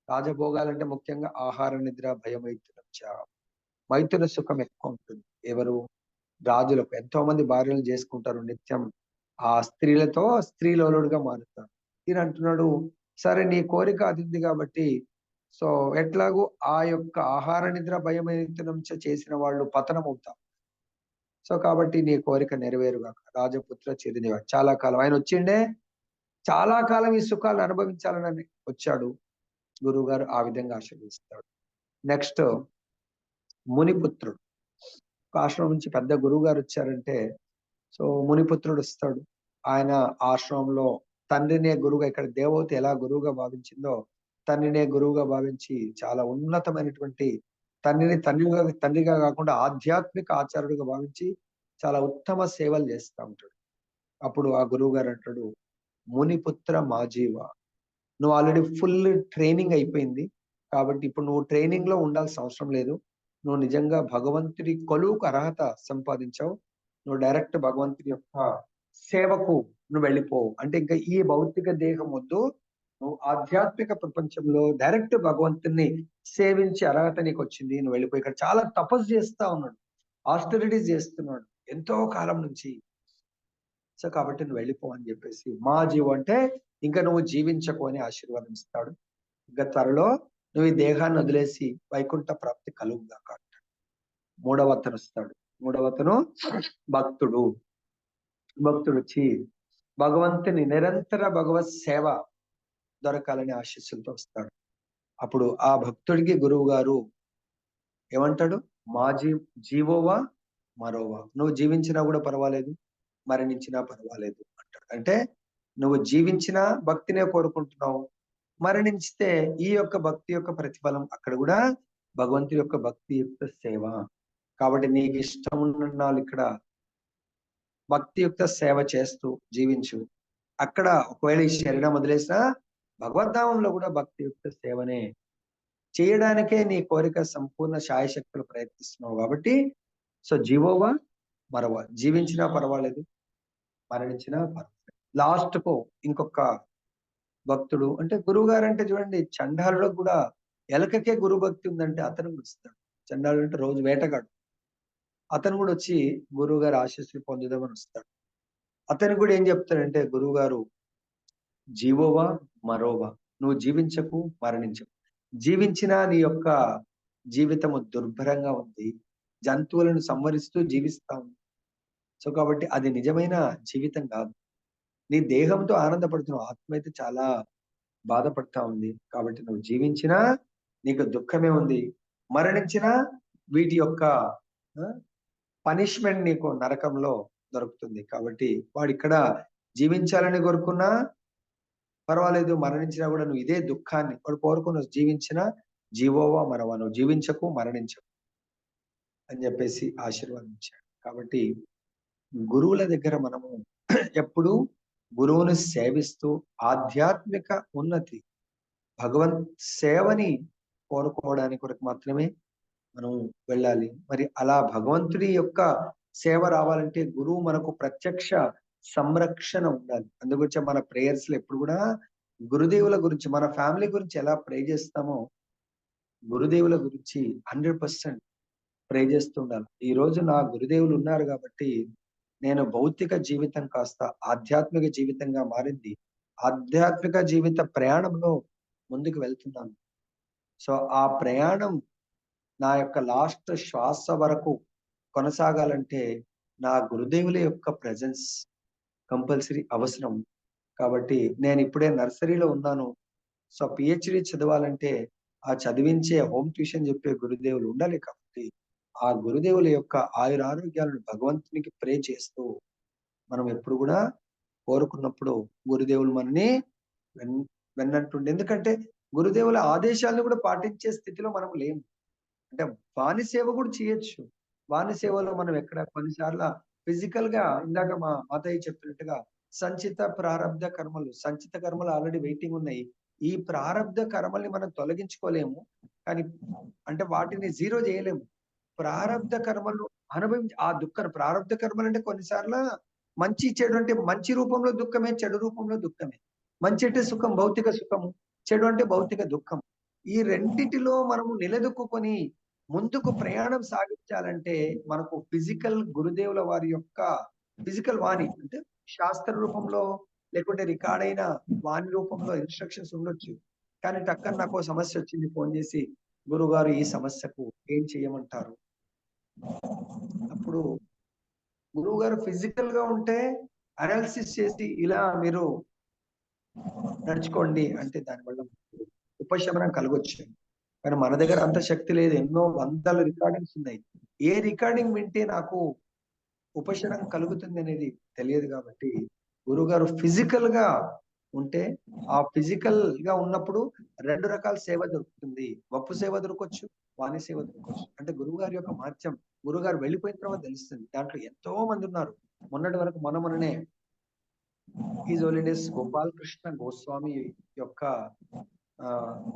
రాజభోగాలంటే ముఖ్యంగా ఆహార నిద్ర భయమైతునచ్చ, మైథున సుఖం ఎక్కువ ఉంటుంది. ఎవరు? రాజులకు. ఎంతో మంది భార్యలు చేసుకుంటారు నిత్యం, ఆ స్త్రీలతో స్త్రీలోలుడుగా మారుతారు. ఈయన అంటున్నాడు, సరే నీ కోరిక అది ఉంది కాబట్టి, సో ఎట్లాగూ ఆ యొక్క ఆహార నిద్ర భయమైతునంచ చేసిన వాళ్ళు పతనం అవుతారు. సో కాబట్టి నీ కోరిక నెరవేరుగాక, రాజపుత్ర చిరునివ. చాలా కాలం ఆయన వచ్చిండే, చాలా కాలం ఈ సుఖాలు అనుభవించాలని వచ్చాడు. గురువు గారు ఆ విధంగా ఆశీర్వదిస్తాడు. నెక్స్ట్ మునిపుత్రుడు. ఆశ్రమం నుంచి పెద్ద గురువు గారు వచ్చారంటే, సో మునిపుత్రుడు వస్తాడు. ఆయన ఆశ్రమంలో తండ్రినే గురువుగా, ఇక్కడ దేవత ఎలా గురువుగా భావించిందో తండ్రినే గురువుగా భావించి చాలా ఉన్నతమైనటువంటి తండ్రిగా కాకుండా ఆధ్యాత్మిక ఆచార్యుడిగా భావించి చాలా ఉత్తమ సేవలు చేస్తూ ఉంటాడు. అప్పుడు ఆ గురువు గారు అంటాడు, మునిపుత్ర మాజీవ, నువ్వు ఆల్రెడీ ఫుల్ ట్రైనింగ్ అయిపోయింది కాబట్టి ఇప్పుడు నువ్వు ట్రైనింగ్ లో ఉండాల్సిన అవసరం లేదు. నువ్వు నిజంగా భగవంతుడి కొలువుకు అర్హత సంపాదించావు. నువ్వు డైరెక్ట్ భగవంతుడి యొక్క సేవకు నువ్వు వెళ్ళిపోవు. అంటే ఇంకా ఈ భౌతిక దేహం వద్దు, నువ్వు ఆధ్యాత్మిక ప్రపంచంలో డైరెక్ట్ భగవంతుని సేవించే అర్హత నీకు వచ్చింది, నువ్వు వెళ్ళిపోయి. ఇక్కడ చాలా తపస్సు చేస్తా ఉన్నాడు, ఆస్టరిటీస్ చేస్తున్నాడు ఎంతో కాలం నుంచి. సో కాబట్టి నువ్వు వెళ్ళిపో అని చెప్పేసి, మా జీవం అంటే ఇంకా నువ్వు జీవించకు అని ఆశీర్వాదం ఇస్తాడు. ఇంకా త్వరలో నువ్వు ఈ దేహాన్ని వదిలేసి వైకుంఠ ప్రాప్తి కలుగుగాక అంటాడు. మూడవ అతను వస్తాడు. మూడవ అతను భక్తుడు. భక్తుడు వచ్చి భగవంతుని నిరంతర భగవత్ సేవ దొరకాలని ఆశీస్సులతో వస్తాడు. అప్పుడు ఆ భక్తుడికి గురువు గారు ఏమంటాడు, మా జీవోవా మరోవా, నువ్వు జీవించినా కూడా పర్వాలేదు, మరణించినా పర్వాలేదు అంటాడు. అంటే నువ్వు జీవించినా భక్తినే కోరుకుంటున్నావు, మరణించితే ఈ యొక్క భక్తి యొక్క ప్రతిఫలం అక్కడ కూడా భగవంతుడి యొక్క భక్తి యొక్క సేవ. కాబట్టి నీకు ఇష్టం ఉన్న ఇక్కడ భక్తియుక్త సేవ చేస్తూ జీవించు. అక్కడ ఒకవేళ ఈ శరీరం వదిలేసినా భగవద్ధామంలో కూడా భక్తియుక్త సేవనే చేయడానికే నీ కోరిక సంపూర్ణ శాయశక్తులు ప్రయత్నిస్తున్నావు. కాబట్టి సో జీవోవా మరవా, జీవించినా పర్వాలేదు, మరణించినా పర్వాలేదు. లాస్ట్ కు ఇంకొక భక్తుడు, అంటే గురువు గారు అంటే చూడండి, చండాలులకు కూడా ఎలకకే గురు భక్తి ఉందంటే అతను వస్తాడు. చండాలు అంటే రోజు వేటగాడు, అతను కూడా వచ్చి గురువు గారు ఆశీస్సులు పొందుదామని వస్తాడు. అతను కూడా ఏం చెప్తాడంటే, గురువు గారు జీవోవా మరోవా, నువ్వు జీవించకు మరణించకు, జీవించినా నీ యొక్క జీవితము దుర్భరంగా ఉంది, జంతువులను సంహరిస్తూ జీవిస్తా ఉంది. సో కాబట్టి అది నిజమైన జీవితం కాదు. నీ దేహంతో ఆనందపడుతున్నావు, ఆత్మ అయితే చాలా బాధపడతా ఉంది. కాబట్టి నువ్వు జీవించినా నీకు దుఃఖమే ఉంది, మరణించినా వీటి యొక్క పనిష్మెంట్ నీకు నరకంలో దొరుకుతుంది. కాబట్టి వాడు ఇక్కడ జీవించాలని కోరుకున్నా పర్వాలేదు, మరణించినా కూడా నువ్వు ఇదే దుఃఖాన్ని వాడు కోరుకున్న, జీవించినా జీవోవా మరవా, నువ్వు జీవించకు మరణించకు అని చెప్పేసి ఆశీర్వాదించాడు. కాబట్టి గురువుల దగ్గర మనము ఎప్పుడు గురువుని సేవిస్తూ ఆధ్యాత్మిక ఉన్నతి, భగవంత్ సేవని కోరుకోవడానికి కొరకు మాత్రమే మనం వెళ్ళాలి. మరి అలా భగవంతుడి యొక్క సేవ రావాలంటే గురువు మనకు ప్రత్యక్ష సంరక్షణ ఉండాలి. అందుగురించి మన ప్రేయర్స్ లో ఎప్పుడు కూడా గురుదేవుల గురించి, మన ఫ్యామిలీ గురించి ఎలా ప్రే చేస్తామో గురుదేవుల గురించి 100% ప్రే చేస్తూ ఉండాలి. ఈ రోజు నా గురుదేవులు ఉన్నారు కాబట్టి నేను భౌతిక జీవితం కాస్త ఆధ్యాత్మిక జీవితంగా మారింది, ఆధ్యాత్మిక జీవిత ప్రయాణంలో ముందుకు వెళ్తున్నాను. సో ఆ ప్రయాణం నా యొక్క లాస్ట్ శ్వాస వరకు కొనసాగాలంటే నా గురుదేవుల యొక్క ప్రెజెన్స్ కంపల్సరీ అవసరం. కాబట్టి నేను ఇప్పుడే నర్సరీలో ఉన్నాను. సో పిహెచ్డి చదవాలంటే ఆ చదివించే హోమ్ ట్యూషన్ చెప్పే గురుదేవులు ఉండాలి. కాబట్టి ఆ గురుదేవుల యొక్క ఆయురారోగ్యాలను భగవంతునికి ప్రే చేస్తూ మనం ఎప్పుడు కూడా కోరుకున్నప్పుడు గురుదేవులు మనని వెన్నంటుండే. ఎందుకంటే గురుదేవుల ఆదేశాలను కూడా పాటించే స్థితిలో మనం లేము. అంటే వాణి సేవ కూడా చేయొచ్చు. వాణి సేవలో మనం ఎక్కడ కొన్నిసార్లు ఫిజికల్ గా, ఇందాక మా మాతయ్య చెప్పినట్టుగా సంచిత ప్రారబ్ధ కర్మలు, సంచిత కర్మలు ఆల్రెడీ వెయిటింగ్ ఉన్నాయి. ఈ ప్రారబ్ధ కర్మల్ని మనం తొలగించుకోలేము, కానీ అంటే వాటిని జీరో చేయలేము. ప్రారబ్ధ కర్మలు అనుభవించి ఆ దుఃఖం, ప్రారబ్ధ కర్మలు అంటే కొన్నిసార్లు మంచి చెడు, అంటే మంచి రూపంలో దుఃఖమే, చెడు రూపంలో దుఃఖమే. మంచి అంటే సుఖం, భౌతిక సుఖము, చెడు అంటే భౌతిక దుఃఖం. ఈ రెండిటిలో మనము నిలదొక్కుని ముందుకు ప్రయాణం సాగించాలంటే మనకు ఫిజికల్ గురుదేవుల వారి యొక్క ఫిజికల్ వాణి, అంటే శాస్త్ర రూపంలో లేకుంటే రికార్డ్ అయిన వాణి రూపంలో ఇన్స్ట్రక్షన్స్ ఉండొచ్చు. కానీ టక్కన నాకు సమస్య వచ్చింది, ఫోన్ చేసి గురువు గారు ఈ సమస్యకు ఏం చేయమంటారు. అప్పుడు గురువు గారు ఫిజికల్ గా ఉంటే అనాలిసిస్ చేసి ఇలా మీరు నడుచుకోండి అంటే దానివల్ల ఉపశమనం కలగొచ్చు. కానీ మన దగ్గర అంత శక్తి లేదు. ఎన్నో వందల రికార్డింగ్స్ ఉన్నాయి. ఏ రికార్డింగ్ వింటే నాకు ఉపశమనం కలుగుతుంది అనేది తెలియదు. కాబట్టి గురువుగారు ఫిజికల్ గా ఉంటే, ఆ ఫిజికల్ గా ఉన్నప్పుడు 2 రకాల సేవ దొరుకుతుంది. వప్పు సేవ దొరకొచ్చు, వాణి సేవ దొరకొచ్చు. అంటే గురువు గారి యొక్క మహత్యం గురుగారు వెళ్ళిపోయిన తర్వాత తెలుస్తుంది. దాంట్లో ఎంతో మంది ఉన్నారు. మొన్నటి వరకు మొన్ననే హిజ్ హోలీనెస్ గోపాల్ కృష్ణ గోస్వామి యొక్క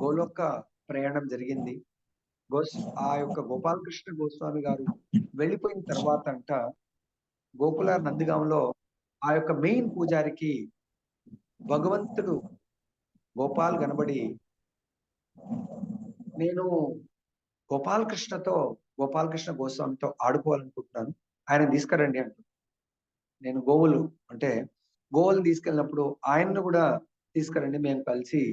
గోలోక ప్రయాణం జరిగింది. ఆ యొక్క గోపాల్ కృష్ణ గోస్వామి గారు వెళ్ళిపోయిన తర్వాత అంట గోకుల నందిగాంలో ఆ యొక్క మెయిన్ పూజారికి భగవంతుడు గోపాల్ కనబడి, నేను గోపాల్ కృష్ణ గోస్వామితో ఆడుకోవాలనుకుంటున్నాను, ఆయన తీసుకురండి అంటూ. నేను గోవులు తీసుకెళ్ళినప్పుడు ఆయన్ను కూడా తీసుకురండి, మేము కలిసి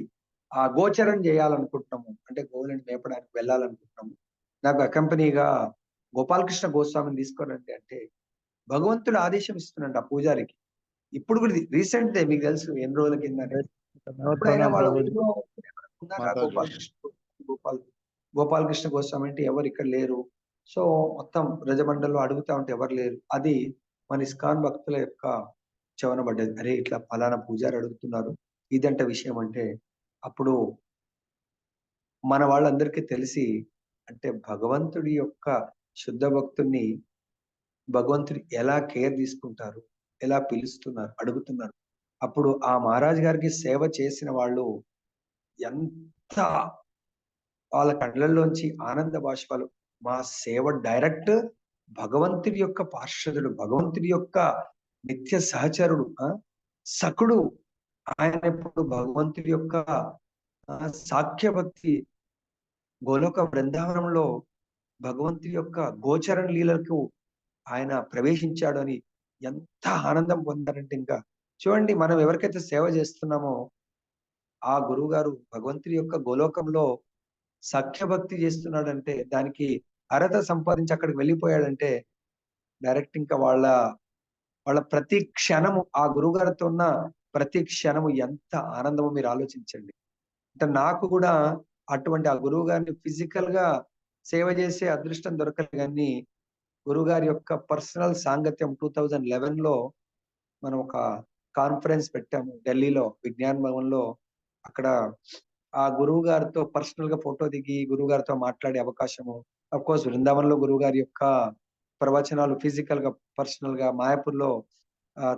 ఆ గోచరం చేయాలనుకుంటున్నాము, అంటే గోవులను మేపడానికి వెళ్ళాలనుకుంటున్నాము, నాకు అకంపెనీగా గోపాలకృష్ణ గోస్వామిని తీసుకురండి అంటే భగవంతుడు ఆదేశం ఇస్తున్నాడు ఆ పూజారికి. ఇప్పుడు కూడా రీసెంట్ డే, మీకు తెలుసు ఎన్ని రోజుల కింద గోపాలకృష్ణ గోస్వామి అంటే ఎవరు ఇక్కడ లేరు. సో మొత్తం రజమండల్లో అడుగుతా ఉంటే ఎవరు లేరు. అది మన ఇస్కాన్ భక్తుల యొక్క చెవన పడ్డది. అరే ఇట్లా ఫలానా పూజారి అడుగుతున్నారు, ఇదంట విషయం అంటే అప్పుడు మన వాళ్ళందరికీ తెలిసి, అంటే భగవంతుడి యొక్క శుద్ధ భక్తుడిని భగవంతుడు ఎలా కేర్ తీసుకుంటారు, ఎలా పిలుస్తున్నారు, అడుగుతున్నారు. అప్పుడు ఆ మహారాజ్ గారికి సేవ చేసిన వాళ్ళు ఎంత వాళ్ళ కళ్ళల్లోంచి ఆనంద బాష్పాలు. మా సేవ డైరెక్ట్ భగవంతుడి యొక్క పార్షదుడు, భగవంతుడి యొక్క నిత్య సహచరుడు, సఖుడు. ఆయన ఇప్పుడు భగవంతుడి యొక్క సాఖ్య భక్తి గోలోక బృందావనంలో భగవంతుడి యొక్క గోచరణ లీలలకు ఆయన ప్రవేశించాడు అని ఎంత ఆనందం పొందారంటే, ఇంకా చూడండి, మనం ఎవరికైతే సేవ చేస్తున్నామో ఆ గురువు గారు భగవంతుడి యొక్క గోలోకంలో సఖ్య భక్తి చేస్తున్నాడంటే, దానికి అర్హత సంపాదించి అక్కడికి వెళ్ళిపోయాడంటే డైరెక్ట్ ఇంకా వాళ్ళ ప్రతి క్షణము ఆ గురువు గారితో ఉన్న ప్రతి క్షణము ఎంత ఆనందమో మీరు ఆలోచించండి. అంటే నాకు కూడా అటువంటి ఆ గురువు గారిని ఫిజికల్ గా సేవ చేసే అదృష్టం దొరకలేదు, కానీ గురువు గారి యొక్క పర్సనల్ సాంగత్యం 2011 లో మనం ఒక కాన్ఫరెన్స్ పెట్టాము ఢిల్లీలో విజ్ఞాన్ భవన్ లో. అక్కడ ఆ గురువు గారితో పర్సనల్ గా ఫోటో దిగి గురువు గారితో మాట్లాడే అవకాశము, అఫ్ కోర్స్ బృందావన్ లో గురువు గారి యొక్క ప్రవచనాలు ఫిజికల్ గా పర్సనల్ గా మాయాపూర్ లో,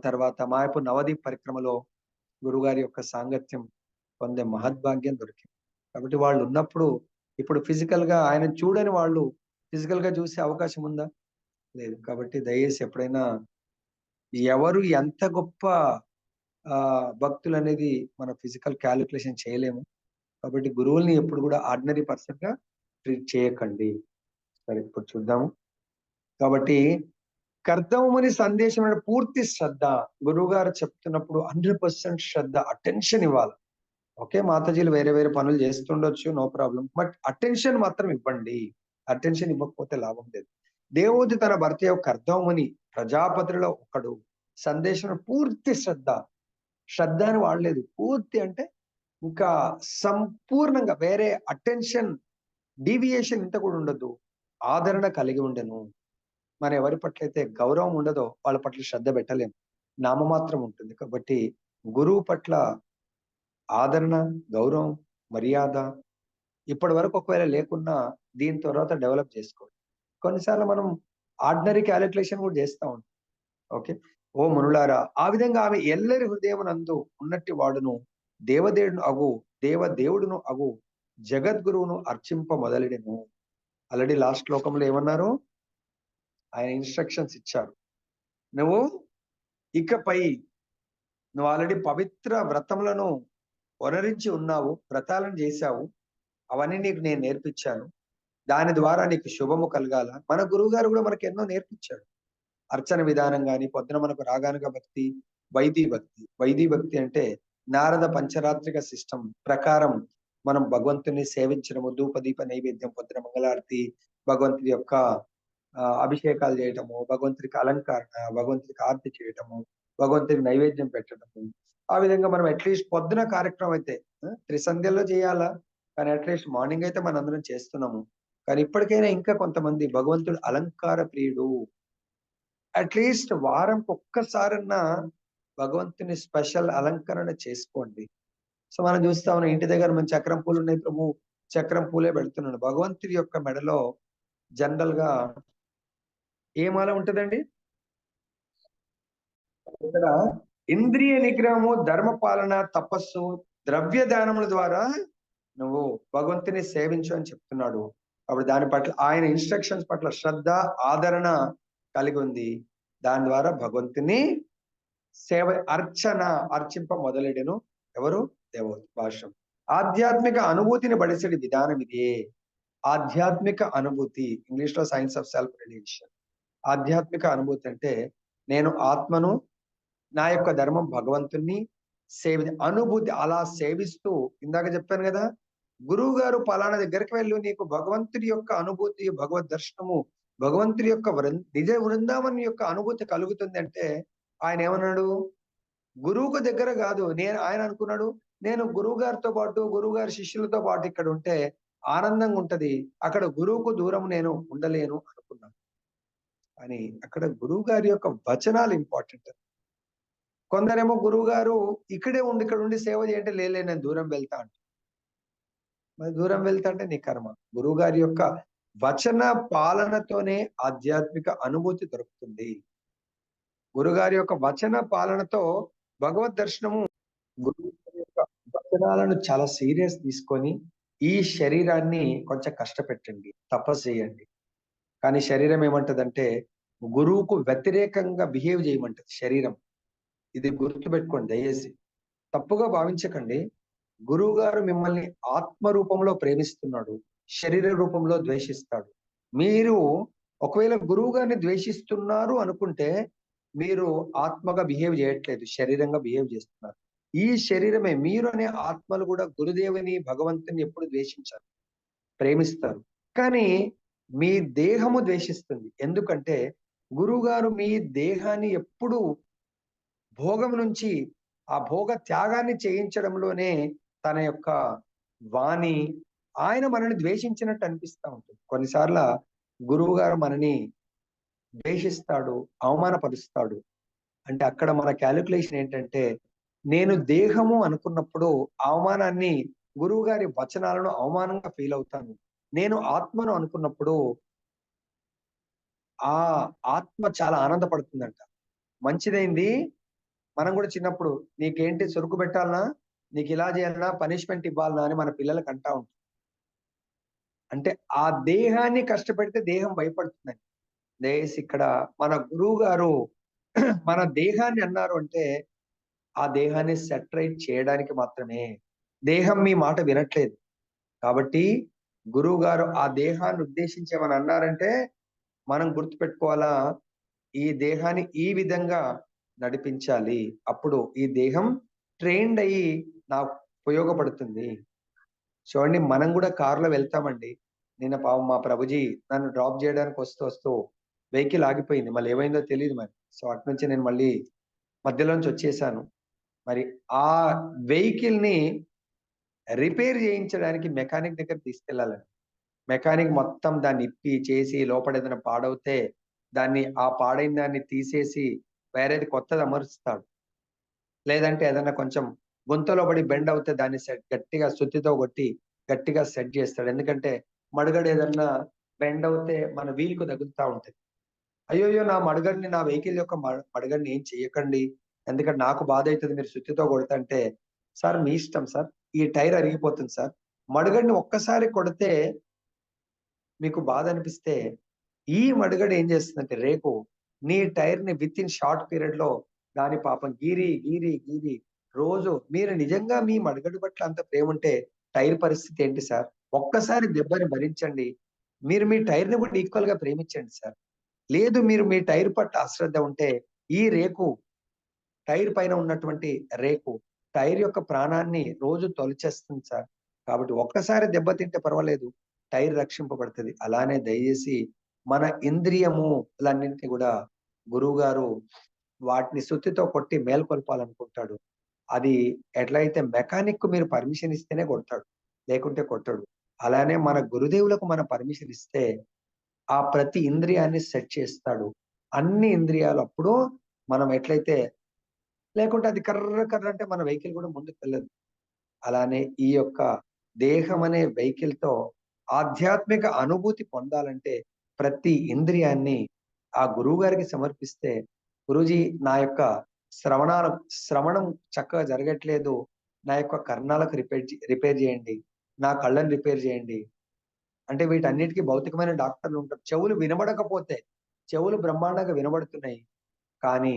తర్వాత మాయాపూర్ నవదీప్ పరిక్రమలో గురువు గారి యొక్క సాంగత్యం పొందే మహద్భాగ్యం దొరికింది. కాబట్టి వాళ్ళు ఉన్నప్పుడు ఇప్పుడు ఫిజికల్ గా ఆయన చూడని వాళ్ళు ఫిజికల్ గా చూసే అవకాశం ఉందా? లేదు. కాబట్టి దయచేసి ఎప్పుడైనా ఎవరు ఎంత గొప్ప భక్తులు అనేది మన ఫిజికల్ క్యాలిక్యులేషన్ చేయలేము. కాబట్టి గురువుల్ని ఎప్పుడు కూడా ఆర్డినరీ పర్సన్ గా ట్రీట్ చేయకండి. సరే, ఇప్పుడు చూద్దాము. కాబట్టి కర్దముని సందేశం పూర్తి శ్రద్ధ, గురువు గారు చెప్తున్నప్పుడు 100% శ్రద్ధ, అటెన్షన్ ఇవ్వాలి. ఓకే, మాతాజీలు వేరే వేరే పనులు చేస్తుండొచ్చు, నో ప్రాబ్లం, బట్ అటెన్షన్ మాత్రం ఇవ్వండి. అటెన్షన్ ఇవ్వకపోతే లాభం లేదు. దేవుడు తన భర్త యొక్క కర్దముని ప్రజాపతిలో ఒకడు సందేశం పూర్తి శ్రద్ధ, శ్రద్ధ అని వాడలేదు, పూర్తి అంటే ఇంకా సంపూర్ణంగా, వేరే అటెన్షన్ డీవియేషన్ ఇంత కూడా ఉండదు, ఆదరణ కలిగి ఉండను. మన ఎవరి పట్ల అయితే గౌరవం ఉండదో వాళ్ళ పట్ల శ్రద్ధ పెట్టలేము, నామమాత్రం ఉంటుంది. కాబట్టి గురువు పట్ల ఆదరణ, గౌరవం, మర్యాద ఇప్పటి వరకు ఒకవేళ లేకున్నా దీని తర్వాత డెవలప్ చేసుకోవాలి. కొన్నిసార్లు మనం ఆర్డినరీ క్యాలిక్యులేషన్ కూడా చేస్తా ఉంటాం. ఓకే, ఓ మునులారా, ఆ విధంగా ఆమె ఎల్లరి హృదయమునందు ఉన్నట్టి వాడును దేవదేవుడును అగు జగద్గురువును అర్చింప మొదలెడెను. ఆల్రెడీ లాస్ట్ శ్లోకంలో ఏమన్నారు? ఆయన ఇన్స్ట్రక్షన్స్ ఇచ్చారు. నువ్వు ఇకపై నువ్వు ఆల్రెడీ పవిత్ర వ్రతములను వనరించి ఉన్నావు, వ్రతాలను చేశావు, అవన్నీ నీకు నేను నేర్పించాను. దాని ద్వారా నీకు శుభము కలగాల. మన గురువు గారు కూడా మనకి ఎన్నో నేర్పించాడు. అర్చన విధానం గాని, పొద్దున మనకు రాగానుక భక్తి, వైదీ భక్తి అంటే నారద పంచరాత్రిక సిస్టమ్ ప్రకారం మనం భగవంతుని సేవించడము, ధూప దీప నైవేద్యం, పొద్దున మంగళారతి, భగవంతుడి యొక్క అభిషేకాలు చేయటము, భగవంతుడికి అలంకరణ, భగవంతుడికి ఆరతి చేయటము, భగవంతుడికి నైవేద్యం పెట్టడము. ఆ విధంగా మనం అట్లీస్ట్ పొద్దున కార్యక్రమం అయితే త్రిసంధ్యల్లో చేయాలా, కానీ అట్లీస్ట్ మార్నింగ్ అయితే మనం అందరం చేస్తున్నాము. కానీ ఇప్పటికైనా ఇంకా కొంతమంది భగవంతుడు అలంకార ప్రియుడు, అట్లీస్ట్ వారంకి ఒక్కసారన్నా భగవంతుని స్పెషల్ అలంకరణ చేసుకోండి. సో మనం చూస్తా ఉన్నాం, ఇంటి దగ్గర మన చక్రం పూలు ఉన్నాయి, ప్రభు చక్రం పూలే పెడుతున్నాడు. భగవంతుడి యొక్క మెడలో జనరల్ గా ఏ మాల ఉంటదండి? ఇక్కడ ఇంద్రియ నిగ్రహము, ధర్మ పాలన, తపస్సు, ద్రవ్య దానముల ద్వారా నువ్వు భగవంతుని సేవించు అని చెప్తున్నాడు. కాబట్టి దాని పట్ల ఆయన ఇన్స్ట్రక్షన్స్ పట్ల శ్రద్ధ, ఆదరణ కలిగి ఉంది. దాని ద్వారా భగవంతుని సేవ, అర్చింప మొదలెడెను. ఎవరు? దేవోత్ భాష్యం. ఆధ్యాత్మిక అనుభూతిని బడిసెడి విధానం ఇదే. ఆధ్యాత్మిక అనుభూతి, ఇంగ్లీష్ లో సైన్స్ ఆఫ్ సెల్ఫ్ రిలీజియన్. ఆధ్యాత్మిక అనుభూతి అంటే నేను ఆత్మను, నా యొక్క ధర్మం భగవంతుణ్ణి అనుభూతి అలా సేవిస్తూ, ఇందాక చెప్పాను కదా, గురువు గారు పలానా దగ్గరికి వెళ్ళు, నీకు భగవంతుడి యొక్క అనుభూతి, భగవద్ దర్శనము, భగవంతుడి యొక్క నిజ వృందావన్ యొక్క అనుభూతి కలుగుతుంది అంటే ఆయన ఏమన్నాడు? గురువుకు దగ్గర కాదు, ఆయన అనుకున్నాడు, నేను గురువు గారితో పాటు, గురువు గారి శిష్యులతో పాటు ఇక్కడ ఉంటే ఆనందంగా ఉంటది, అక్కడ గురువుకు దూరం నేను ఉండలేను అనుకున్నాను. అని అక్కడ గురువు గారి యొక్క వచనాలు ఇంపార్టెంట్. కొందరేమో గురువు గారు ఇక్కడ ఉండి సేవ చేయంటే లేలే నేను దూరం వెళ్తా అంట. మరి దూరం వెళ్తా అంటే నీ కర్మ. గురువు గారి యొక్క వచన పాలనతోనే ఆధ్యాత్మిక అనుభూతి దొరుకుతుంది. గురుగారి యొక్క వచన పాలనతో భగవద్ దర్శనము. గురువు గారి యొక్క వచనాలను చాలా సీరియస్ తీసుకొని ఈ శరీరాన్ని కొంచెం కష్టపెట్టండి, తపస్సు చేయండి. కానీ శరీరం ఏమంటదంటే గురువుకు వ్యతిరేకంగా బిహేవ్ చేయమంటది శరీరం. ఇది గుర్తుపెట్టుకోండి దయచేసి, తప్పుగా భావించకండి. గురువు గారు మిమ్మల్ని ఆత్మ రూపంలో ప్రేమిస్తున్నాడు, శరీర రూపంలో ద్వేషిస్తాడు. మీరు ఒకవేళ గురువు గారిని ద్వేషిస్తున్నారు అనుకుంటే మీరు ఆత్మగా బిహేవ్ చేయట్లేదు, శరీరంగా బిహేవ్ చేస్తున్నారు. ఈ శరీరమే మీరు అనే ఆత్మలు కూడా గురుదేవుని భగవంతుని ఎప్పుడు ద్వేషించారు, ప్రేమిస్తారు. కానీ మీ దేహము ద్వేషిస్తుంది. ఎందుకంటే గురువు గారు మీ దేహాన్ని ఎప్పుడు భోగం నుంచి ఆ భోగ త్యాగాన్ని చేయించడంలోనే తన యొక్క వాణి, ఆయన మనల్ని ద్వేషించినట్టు అనిపిస్తా ఉంటుంది. కొన్నిసార్లు గురువు గారు మనని ద్వేషిస్తాడు, అవమానపరుస్తాడు. అంటే అక్కడ మన క్యాలిక్యులేషన్ ఏంటంటే నేను దేహము అనుకున్నప్పుడు అవమానాన్ని, గురువు గారి వచనాలను అవమానంగా ఫీల్ అవుతాను. నేను ఆత్మను అనుకున్నప్పుడు ఆ ఆత్మ చాలా ఆనందపడుతుందంట. మంచిదైంది. మనం కూడా చిన్నప్పుడు నీకేంటి సరుకు పెట్టాలనా, నీకు ఇలా చేయాలనా, పనిష్మెంట్ ఇవ్వాలనా అని మన పిల్లలకు అంటా ఉంటాం. అంటే ఆ దేహాన్ని కష్టపెడితే దేహం భయపడుతుందని. దయచేసి ఇక్కడ మన గురువు గారు మన దేహాన్ని అన్నారు అంటే ఆ దేహాన్ని సెటరైట్ చేయడానికి మాత్రమే. దేహం మీ మాట వినట్లేదు కాబట్టి గురువు గారు ఆ దేహాన్ని ఉద్దేశించి ఏమని అన్నారంటే మనం గుర్తుపెట్టుకోవాలా, ఈ దేహాన్ని ఈ విధంగా నడిపించాలి. అప్పుడు ఈ దేహం ట్రైన్డ్ అయ్యి నాకు ఉపయోగపడుతుంది. చూడండి, మనం కూడా కారులో వెళ్తామండి. నిన్న పాపం మా ప్రభుజీ నన్ను డ్రాప్ చేయడానికి వస్తూ వెహికల్ ఆగిపోయింది. మళ్ళీ ఏమైందో తెలియదు మరి. సో అటు నుంచి నేను మళ్ళీ మధ్యలోంచి వచ్చేసాను. మరి ఆ వెహికల్ ని రిపేర్ చేయించడానికి మెకానిక్ దగ్గర తీసుకెళ్లాలండి. మెకానిక్ మొత్తం దాన్ని ఇప్పి చేసి లోపల ఏదైనా పాడవుతే దాన్ని, ఆ పాడైన దాన్ని తీసేసి వేరేది కొత్తది అమరుస్తాడు. లేదంటే ఏదైనా కొంచెం గుంతలో పడి బెండ్ అవుతే దాన్ని గట్టిగా సుత్తితో కొట్టి గట్టిగా సెట్ చేస్తాడు. ఎందుకంటే మడుగడ ఏదన్నా బెండ్ అవుతే మన వీలుకు తగులుతా ఉంటది. అయ్యోయ్యో, నా మడుగడిని, నా వెహికల్ యొక్క మడుగడిని ఏం చెయ్యకండి, ఎందుకంటే నాకు బాధ అవుతుంది మీరు సుత్తితో కొడతంటే. సార్ మీ ఇష్టం సార్, ఈ టైర్ అరిగిపోతుంది సార్. మడుగడిని ఒక్కసారి కొడితే మీకు బాధ అనిపిస్తే ఈ మడుగడ ఏం చేస్తుందంటే రేపు నీ టైర్ ని విత్ ఇన్ షార్ట్ పీరియడ్ లో దాని పాపం గీరి గీరి గీరి రోజు, మీరు నిజంగా మీ మడుగడ పట్ల అంత ప్రేమ ఉంటే టైర్ పరిస్థితి ఏంటి సార్? ఒక్కసారి దెబ్బని భరించండి. మీరు మీ టైర్ ని కూడా ఈక్వల్ గా ప్రేమించండి సార్. లేదు మీరు మీ టైర్ పట్ల అశ్రద్ధ ఉంటే ఈ రేకు, టైర్ పైన ఉన్నటువంటి రేకు టైర్ యొక్క ప్రాణాన్ని రోజు తొలిచేస్తుంది సార్. కాబట్టి ఒక్కసారి దెబ్బతింటే పర్వాలేదు, టైర్ రక్షింపబడుతుంది. అలానే దయచేసి మన ఇంద్రియములన్నింటినీ కూడా గురువు గారు వాటిని సుత్తితో కొట్టి మేల్కొల్పాలనుకుంటాడు. అది ఎట్లయితే మెకానిక్ మీరు పర్మిషన్ ఇస్తేనే కొడతాడు, లేకుంటే కొట్టడు. అలానే మన గురుదేవులకు మన పర్మిషన్ ఇస్తే ఆ ప్రతి ఇంద్రియాన్ని సెట్ చేస్తాడు. అన్ని ఇంద్రియాలు అప్పుడు మనం ఎట్లయితే, లేకుంటే అది కర్ర కర్ర అంటే మన వెహికల్ కూడా ముందుకు వెళ్ళదు. అలానే ఈ యొక్క దేహం అనే వెహికల్ తో ఆధ్యాత్మిక అనుభూతి పొందాలంటే ప్రతి ఇంద్రియాన్ని ఆ గురువు గారికి సమర్పిస్తే, గురూజీ నా యొక్క శ్రవణం చక్కగా జరగట్లేదు, నా యొక్క కర్ణాలకు రిపేర్ చేయండి, నా కళ్ళని రిపేర్ చేయండి అంటే వీటన్నిటికీ భౌతికమైన డాక్టర్లు ఉంటారు. చెవులు వినబడకపోతే, చెవులు బ్రహ్మాండంగా వినబడుతున్నాయి కానీ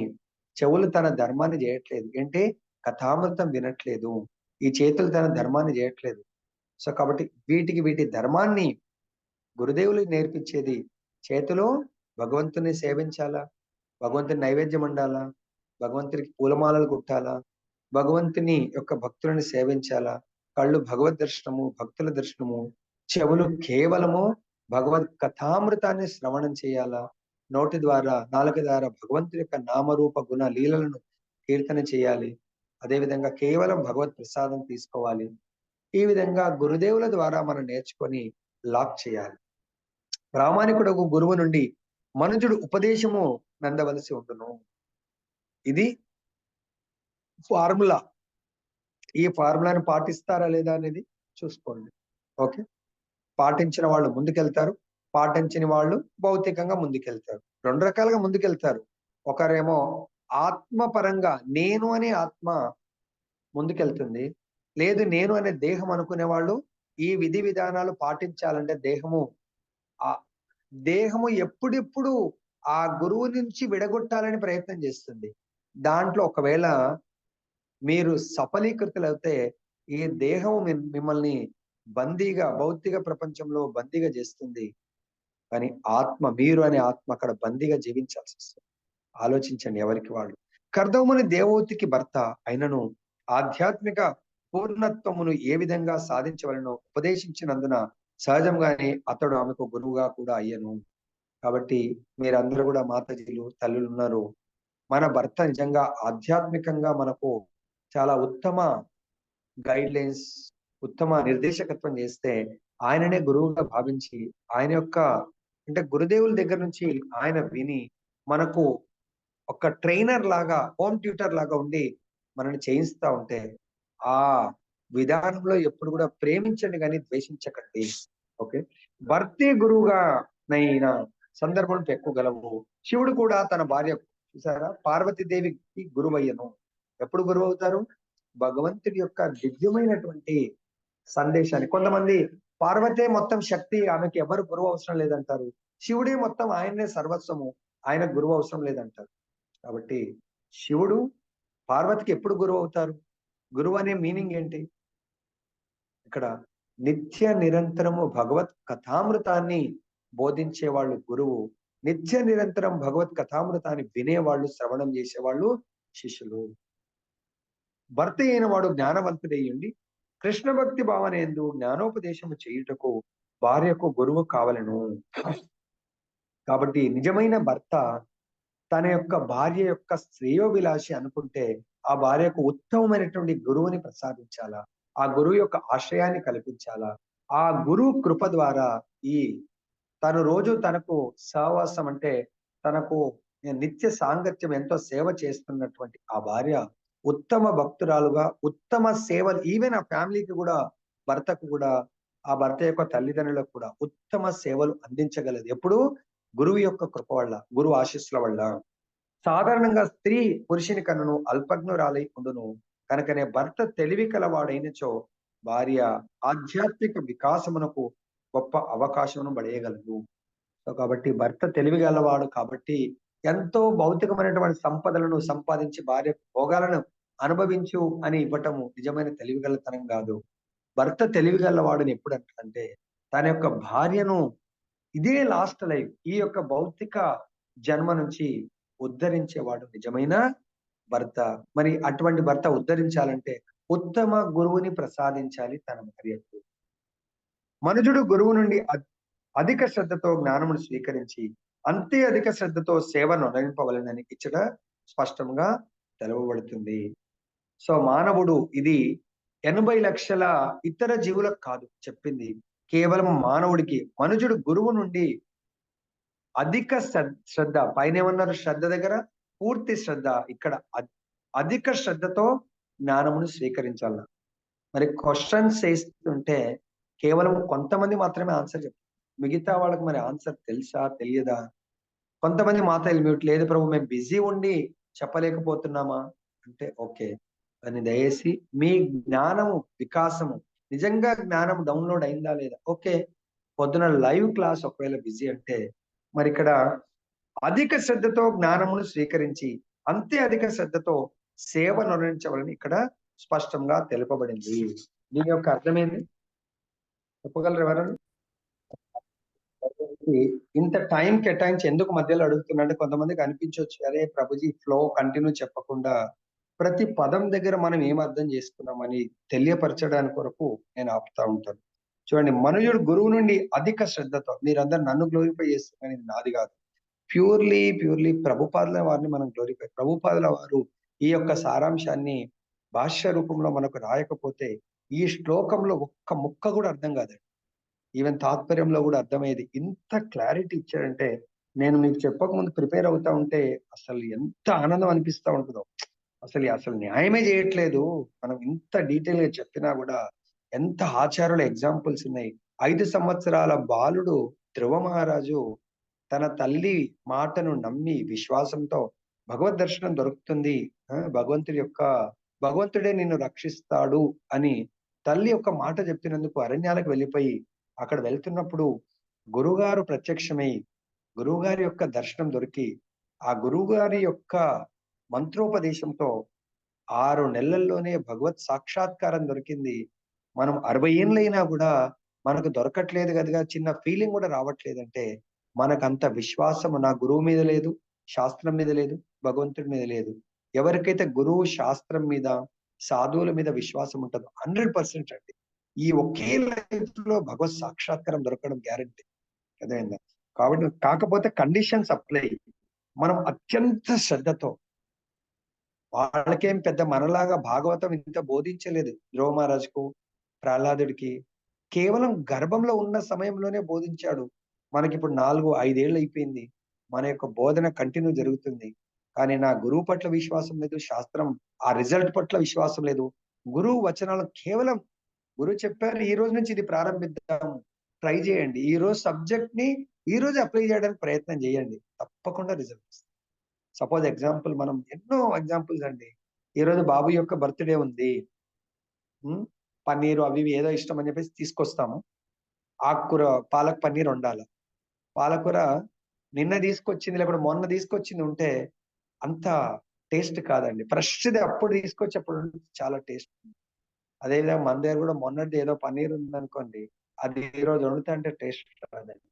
చెవులు తన ధర్మాన్ని చేయట్లేదు. ఏంటి? కథామృతం వినట్లేదు. ఈ చేతులు తన ధర్మాన్ని చేయట్లేదు. సో కాబట్టి వీటి ధర్మాన్ని గురుదేవులు నేర్పించేది. చేతులు భగవంతుని సేవించాలా, భగవంతుని నైవేద్యం ఉండాలా, భగవంతునికి పూలమాలలు కుట్టాలా, భగవంతుని యొక్క భక్తులను సేవించాలా, కళ్ళు భగవద్ దర్శనము, భక్తుల దర్శనము, చెవులు కేవలము భగవద్ కథామృతాన్ని శ్రవణం చేయాలా, నోటి ద్వారా, నాలుక ద్వారా భగవంతుని యొక్క నామరూప గుణ లీలలను కీర్తన చేయాలి. అదేవిధంగా కేవలం భగవత్ ప్రసాదం తీసుకోవాలి. ఈ విధంగా గురుదేవుల ద్వారా మనం నేర్చుకొని లాక్ చేయాలి. ప్రామాణికుడు గురువు నుండి మనుజుడు ఉపదేశము నందవలసి ఉండును. ఇది ఫార్ములా. ఈ ఫార్ములాని పాటిస్తారా లేదా అనేది చూసుకోండి. ఓకే, పాటించిన వాళ్ళు ముందుకెళ్తారు, పాటించని వాళ్ళు భౌతికంగా ముందుకెళ్తారు. రెండు రకాలుగా ముందుకెళ్తారు. ఒకరేమో ఆత్మపరంగా నేను అనే ఆత్మ ముందుకెళ్తుంది, లేదు నేను అనే దేహం అనుకునే వాళ్ళు ఈ విధి విధానాలు పాటించాలంటే ఆ దేహము ఎప్పుడెప్పుడు ఆ గురువు నుంచి విడగొట్టాలని ప్రయత్నం చేస్తుంది. దాంట్లో ఒకవేళ మీరు సఫలీకృతులైతే ఈ దేహం మిమ్మల్ని బందీగా భౌతిక ప్రపంచంలో బందీగా చేస్తుంది, కానీ ఆత్మ, మీరు అనే ఆత్మ అక్కడ బందీగా జీవించాల్సి వస్తుంది. ఆలోచించండి ఎవరికి వాళ్ళు. కర్దముని దేవోతికి భర్త అయినను ఆధ్యాత్మిక పూర్ణత్వమును ఏ విధంగా సాధించవలనో ఉపదేశించినందున సహజంగానే అతడు ఆమెకు గురువుగా కూడా అయ్యను. కాబట్టి మీరందరూ కూడా మాతాజీలు, తల్లులు ఉన్నారు. మన భర్త నిజంగా ఆధ్యాత్మికంగా మనకు చాలా ఉత్తమ గైడ్ లైన్స్, ఉత్తమ నిర్దేశకత్వం చేస్తే ఆయననే గురువుగా భావించి ఆయన యొక్క అంటే గురుదేవుల దగ్గర నుంచి ఆయన విని మనకు ఒక ట్రైనర్ లాగా, హోమ్ ట్యూటర్ లాగా ఉండి మనల్ని చేయిస్తా ఉంటే ఆ విధానంలో ఎప్పుడు కూడా ప్రేమించండి కానీ ద్వేషించకండి. ఓకే, భర్తే గురువుగా నైనా సందర్భం ఎక్కువ గలవు. శివుడు కూడా తన భార్య చూసారా పార్వతీదేవికి గురువయ్యను. ఎప్పుడు గురువు అవుతారు? భగవంతుడి యొక్క దివ్యమైనటువంటి సందేశాన్ని. కొంతమంది పార్వతే మొత్తం శక్తి, ఆమెకి ఎవరు గురువు అవసరం లేదంటారు. శివుడే మొత్తం, ఆయనే సర్వస్వము, ఆయన గురువు అవసరం లేదంటారు. కాబట్టి శివుడు పార్వతికి ఎప్పుడు గురువు అవుతారు? గురువు అనే మీనింగ్ ఏంటి? ఇక్కడ నిత్య నిరంతరము భగవత్ కథామృతాన్ని బోధించే వాళ్ళు గురువు, నిత్య నిరంతరం భగవత్ కథామృతాన్ని వినేవాళ్ళు, శ్రవణం చేసేవాళ్ళు శిష్యులు. భర్త అయిన వాడు జ్ఞానవంతుడయ్యుండి కృష్ణ భక్తి భావన ఎందు జ్ఞానోపదేశము చేయుటకు భార్యకు గురువు కావలను. కాబట్టి నిజమైన భర్త తన యొక్క భార్య యొక్క శ్రేయోభిలాషి అనుకుంటే ఆ భార్యకు ఉత్తమమైనటువంటి గురువుని ప్రసాదించాలా, ఆ గురువు యొక్క ఆశ్రయాన్ని కల్పించాలా. ఆ గురువు కృప ద్వారా ఈ తను రోజు తనకు సహవాసం అంటే తనకు నిత్య సాంగత్యం ఎంతో సేవ చేస్తున్నటువంటి ఆ భార్య ఉత్తమ భక్తురాలుగా, ఉత్తమ సేవలు ఈవెన్ ఆ ఫ్యామిలీకి కూడా, భర్తకు కూడా, ఆ భర్త యొక్క తల్లిదండ్రులకు కూడా ఉత్తమ సేవలు అందించగలదు. ఎప్పుడు? గురువు యొక్క కృప వల్ల, గురువు ఆశీస్సుల వల్ల. సాధారణంగా స్త్రీ పురుషుని కన్నును అల్పజ్ఞురాలై ఉండును కనుకనే భర్త తెలివి కలవాడైనచో భార్య ఆధ్యాత్మిక వికాసమునకు గొప్ప అవకాశమును పడేయగలదు. సో కాబట్టి భర్త తెలివి గలవాడు కాబట్టి ఎంతో భౌతికమైనటువంటి సంపదలను సంపాదించి భార్య భోగాలను అనుభవించు అని ఇవ్వటము నిజమైన తెలివిగలతనం కాదు. భర్త తెలివిగలవాడని ఎప్పుడు అంటే తన యొక్క భార్యను ఇదే లాస్ట్ లైఫ్, ఈ యొక్క భౌతిక జన్మ నుంచి ఉద్ధరించేవాడు నిజమైన భర్త. మరి అటువంటి భర్త ఉద్ధరించాలంటే ఉత్తమ గురువుని ప్రసాదించాలి తన భార్యకు. మనుజుడు గురువు నుండి అధిక శ్రద్ధతో జ్ఞానమును స్వీకరించి అంతే అధిక శ్రద్ధతో సేవను నడిపవలనని ఇచ్చట స్పష్టంగా తెలవబడుతుంది. సో మానవుడు ఇది 80 లక్షల ఇతర జీవులకు కాదు చెప్పింది, కేవలం మానవుడికి. మనుజుడు గురువు నుండి అధిక శ్రద్ధ, పైన ఏమన్నారు? శ్రద్ధ దగ్గర పూర్తి శ్రద్ధ, ఇక్కడ అధిక శ్రద్ధతో జ్ఞానమును స్వీకరించాల. మరి క్వశ్చన్స్ చేస్తుంటే కేవలం కొంతమంది మాత్రమే ఆన్సర్ చెప్తారు, మిగతా వాళ్ళకి మరి ఆన్సర్ తెలుసా తెలియదా? కొంతమంది మాత్రం మ్యూట్, లేదు ప్రభు మేము బిజీ ఉండి చెప్పలేకపోతున్నామా అంటే ఓకే, అని దయచేసి మీ జ్ఞానము వికాసము, నిజంగా జ్ఞానం డౌన్లోడ్ అయిందా లేదా? ఓకే, పొద్దున లైవ్ క్లాస్ ఒకవేళ బిజీ అంటే మరి ఇక్కడ అధిక శ్రద్ధతో జ్ఞానమును స్వీకరించి అంతే అధిక శ్రద్ధతో సేవ నిర్వహించవాలని ఇక్కడ స్పష్టంగా తెలుపబడింది. దీని యొక్క అర్థమేంది చెప్పగలరు ఎవరన్నా? ఇంత టైం కేటాయించి ఎందుకు మధ్యలో అడుగుతున్నా అంటే కొంతమందికి అనిపించవచ్చు, అరే ప్రభుజీ ఫ్లో కంటిన్యూ చెప్పకుండా ప్రతి పదం దగ్గర మనం ఏం అర్థం చేసుకున్నామని తెలియపరచడానికి కొరకు నేను ఆపుతా ఉంటాను. చూడండి, మనుషుడు గురువు నుండి అధిక శ్రద్ధతో, మీరందరూ నన్ను గ్లోరిఫై చేస్తున్నారు, ఇది నాది కాదు, ప్యూర్లీ ప్రభుపాదుల వారిని మనం గ్లోరిఫై. ప్రభుపాదుల వారు ఈ యొక్క సారాంశాన్ని భాష్య రూపంలో మనకు రాయకపోతే ఈ శ్లోకంలో ఒక్క ముక్క కూడా అర్థం కాదండి. ఈవెన్ తాత్పర్యంలో కూడా అర్థమయ్యేది. ఇంత క్లారిటీ ఇచ్చాడంటే నేను మీకు చెప్పక ముందు ప్రిపేర్ అవుతా ఉంటే అసలు ఎంత ఆనందం అనిపిస్తా ఉంటుందో. అసలు న్యాయమే చేయట్లేదు. మనం ఇంత డీటెయిల్ గా చెప్పినా కూడా ఎంత ఆచారాల ఎగ్జాంపుల్స్ ఉన్నాయి. 5 సంవత్సరాల బాలుడు ధ్రువ మహారాజు తన తల్లి మాటను నమ్మి విశ్వాసంతో భగవద్ దర్శనం దొరుకుతుంది. భగవంతుడే నిన్ను రక్షిస్తాడు అని తల్లి యొక్క మాట చెప్పినందుకు అరణ్యాలకు వెళ్ళిపోయి అక్కడ వెళ్తున్నప్పుడు గురువుగారు ప్రత్యక్షమై గురువుగారి యొక్క దర్శనం దొరికి ఆ గురువుగారి యొక్క మంత్రోపదేశంతో 6 నెలల్లోనే భగవత్ సాక్షాత్కారం దొరికింది. మనం 60 ఏళ్ళైనా కూడా మనకు దొరకట్లేదు కదగా, చిన్న ఫీలింగ్ కూడా రావట్లేదంటే మనకంత విశ్వాసము నా గురువు మీద లేదు, శాస్త్రం మీద లేదు, భగవంతుడి మీద లేదు. ఎవరికైతే గురువు శాస్త్రం మీద సాధువుల మీద విశ్వాసం ఉంటుందో 100% అండి ఈ ఒకే లైఫ్ లో భగవత్ సాక్షాత్కారం దొరకడం గ్యారంటీ. అదేందా కాబట్టి కాకపోతే కండిషన్స్ అప్లై. మనం అత్యంత శ్రద్ధతో, వాళ్ళకేం పెద్ద మనలాగా భాగవతం ఇంత బోధించలేదు ధ్రువ మహారాజుకు, ప్రహ్లాదుడికి. కేవలం గర్భంలో ఉన్న సమయంలోనే బోధించాడు. మనకిప్పుడు 4-5 ఏళ్ళు అయిపోయింది. మన యొక్క బోధన కంటిన్యూ జరుగుతుంది. కానీ నా గురువు పట్ల విశ్వాసం లేదు, శాస్త్రం ఆ రిజల్ట్ పట్ల విశ్వాసం లేదు. గురువు వచనాలు కేవలం గురువు చెప్పారు, ఈ రోజు నుంచి ఇది ప్రారంభిద్దాం, ట్రై చేయండి. ఈ రోజు సబ్జెక్ట్ ని ఈ రోజు అప్లై చేయడానికి ప్రయత్నం చేయండి, తప్పకుండా రిజల్ట్ వస్తుంది. సపోజ్ ఎగ్జాంపుల్, మనం ఎన్నో ఎగ్జాంపుల్స్ అండి. ఈ రోజు బాబు యొక్క బర్త్డే ఉంది, పన్నీరు అవి ఏదో ఇష్టం అని చెప్పేసి తీసుకొస్తాము. ఆకుకూర పాలక్ పన్నీర్ వండాలి. పాలకూర నిన్న తీసుకొచ్చింది లేకపోతే మొన్న తీసుకొచ్చింది ఉంటే అంత టేస్ట్ కాదండి. ఫ్రెష్ది అప్పుడు తీసుకొచ్చేప్పుడు చాలా టేస్ట్. అదేవిధంగా మన దగ్గర కూడా మొన్నటి ఏదో పన్నీర్ ఉందనుకోండి, అది ఈ రోజు వండితే అంటే టేస్ట్ రాదండి.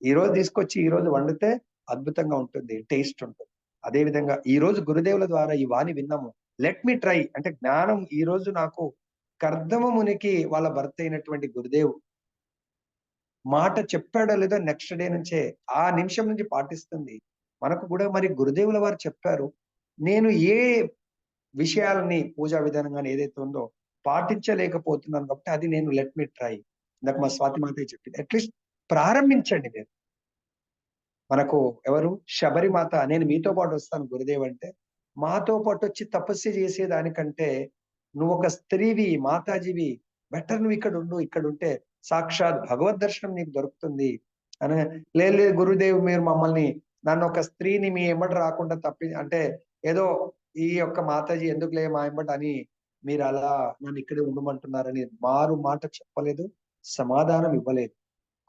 ఈ రోజు తీసుకొచ్చి ఈ రోజు వండితే అద్భుతంగా ఉంటుంది, టేస్ట్ ఉంటుంది. అదే విధంగా ఈ రోజు గురుదేవుల ద్వారా ఈ వాణి విన్నాము, లెట్ మీ ట్రై అంటే జ్ఞానం ఈ రోజు నాకు కర్దమ మునికి వాళ్ళ భర్త అయినటువంటి గురుదేవు మాట చెప్పాడో లేదో నెక్స్ట్ డే నుంచే ఆ నిమిషం నుంచి పాటిస్తుంది. మనకు కూడా మరి గురుదేవుల వారు చెప్పారు, నేను ఏ విషయాలని పూజా విధానం కానీ ఏదైతే ఉందో పాటించలేకపోతున్నాను కాబట్టి అది నేను లెట్ మీ ట్రై. ఇందాక మా స్వాతి మాత చెప్పింది, అట్లీస్ట్ ప్రారంభించండి మీరు. మనకు ఎవరు శబరిమాత, నేను మీతో పాటు వస్తాను గురుదేవ్ అంటే, మాతో పాటు వచ్చి తపస్సు చేసేదానికంటే నువ్వు ఒక స్త్రీవి, మాతాజీవి, బెటర్ నువ్వు ఇక్కడ ఉంటే సాక్షాత్ భగవద్ దర్శనం నీకు దొరుకుతుంది అని. లేదు గురుదేవ్ మీరు మమ్మల్ని, నన్ను ఒక స్త్రీని మీ ఎంబడి రాకుండా అంటే ఏదో ఈ యొక్క మాతాజీ ఎందుకులే మా ఎంబడి అని మీరు అలా నన్ను ఇక్కడే ఉండమంటున్నారని మారు మాట చెప్పలేదు, సమాధానం ఇవ్వలేదు.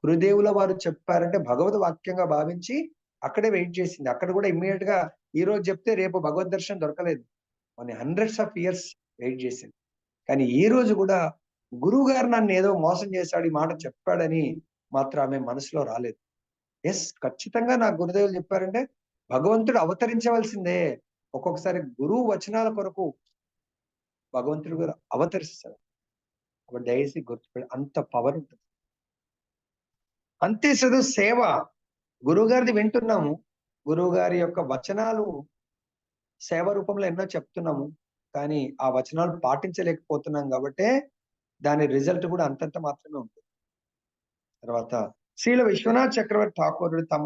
గురుదేవుల వారు చెప్పారంటే భగవద్ వాక్యంగా భావించి అక్కడే వెయిట్ చేసింది. అక్కడ కూడా ఇమ్మీడియట్ గా ఈ రోజు చెప్తే రేపు భగవద్ దర్శనం దొరకలేదు, కొన్ని హండ్రెడ్స్ ఆఫ్ ఇయర్స్ వెయిట్ చేసింది. కానీ ఈ రోజు కూడా గురువు గారు నన్ను ఏదో మోసం చేశాడు, ఈ మాట చెప్పాడని మాత్రం ఆమె మనసులో రాలేదు. ఎస్, ఖచ్చితంగా నా గురుదేవులు చెప్పారంటే భగవంతుడు అవతరించవలసిందే. ఒక్కొక్కసారి గురువు వచనాల కొరకు భగవంతుడు గారు అవతరిస్తాడు. దయచేసి గుర్తుపెట్టి, అంత పవర్ ఉంటుంది. అంతే చదువు సేవ. గురువుగారిది వింటున్నాము, గురువు గారి యొక్క వచనాలు సేవ రూపంలో ఎన్నో చెప్తున్నాము, కానీ ఆ వచనాలు పాటించలేకపోతున్నాం కాబట్టి దాని రిజల్ట్ కూడా అంతంత మాత్రమే ఉంటుంది. తర్వాత శ్రీల విశ్వనాథ్ చక్రవర్తి ఠాకూరుడు తమ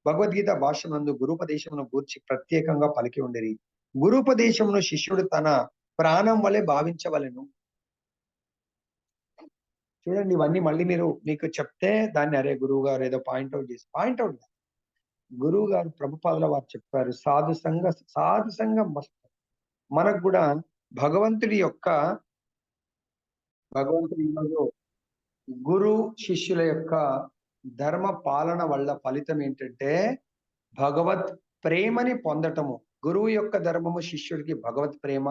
భగవద్గీత భాషనందు గురుపదేశమును గూర్చి ప్రత్యేకంగా పలికి ఉండేది. గురుపదేశమును శిష్యుడు తన ప్రాణం వలె భావించవలెను. చూడండి, ఇవన్నీ మళ్ళీ మీకు చెప్తే దాన్ని అరే గురువు గారు ఏదో పాయింట్అవుట్ గురువు గారు ప్రభుపాదుల వారు చెప్పారు, సాధు సంఘం మనకు కూడా భగవంతుడి గురు శిష్యుల యొక్క ధర్మ పాలన వల్ల ఫలితం ఏంటంటే భగవత్ ప్రేమని పొందటము. గురువు యొక్క ధర్మము శిష్యుడికి భగవత్ ప్రేమ,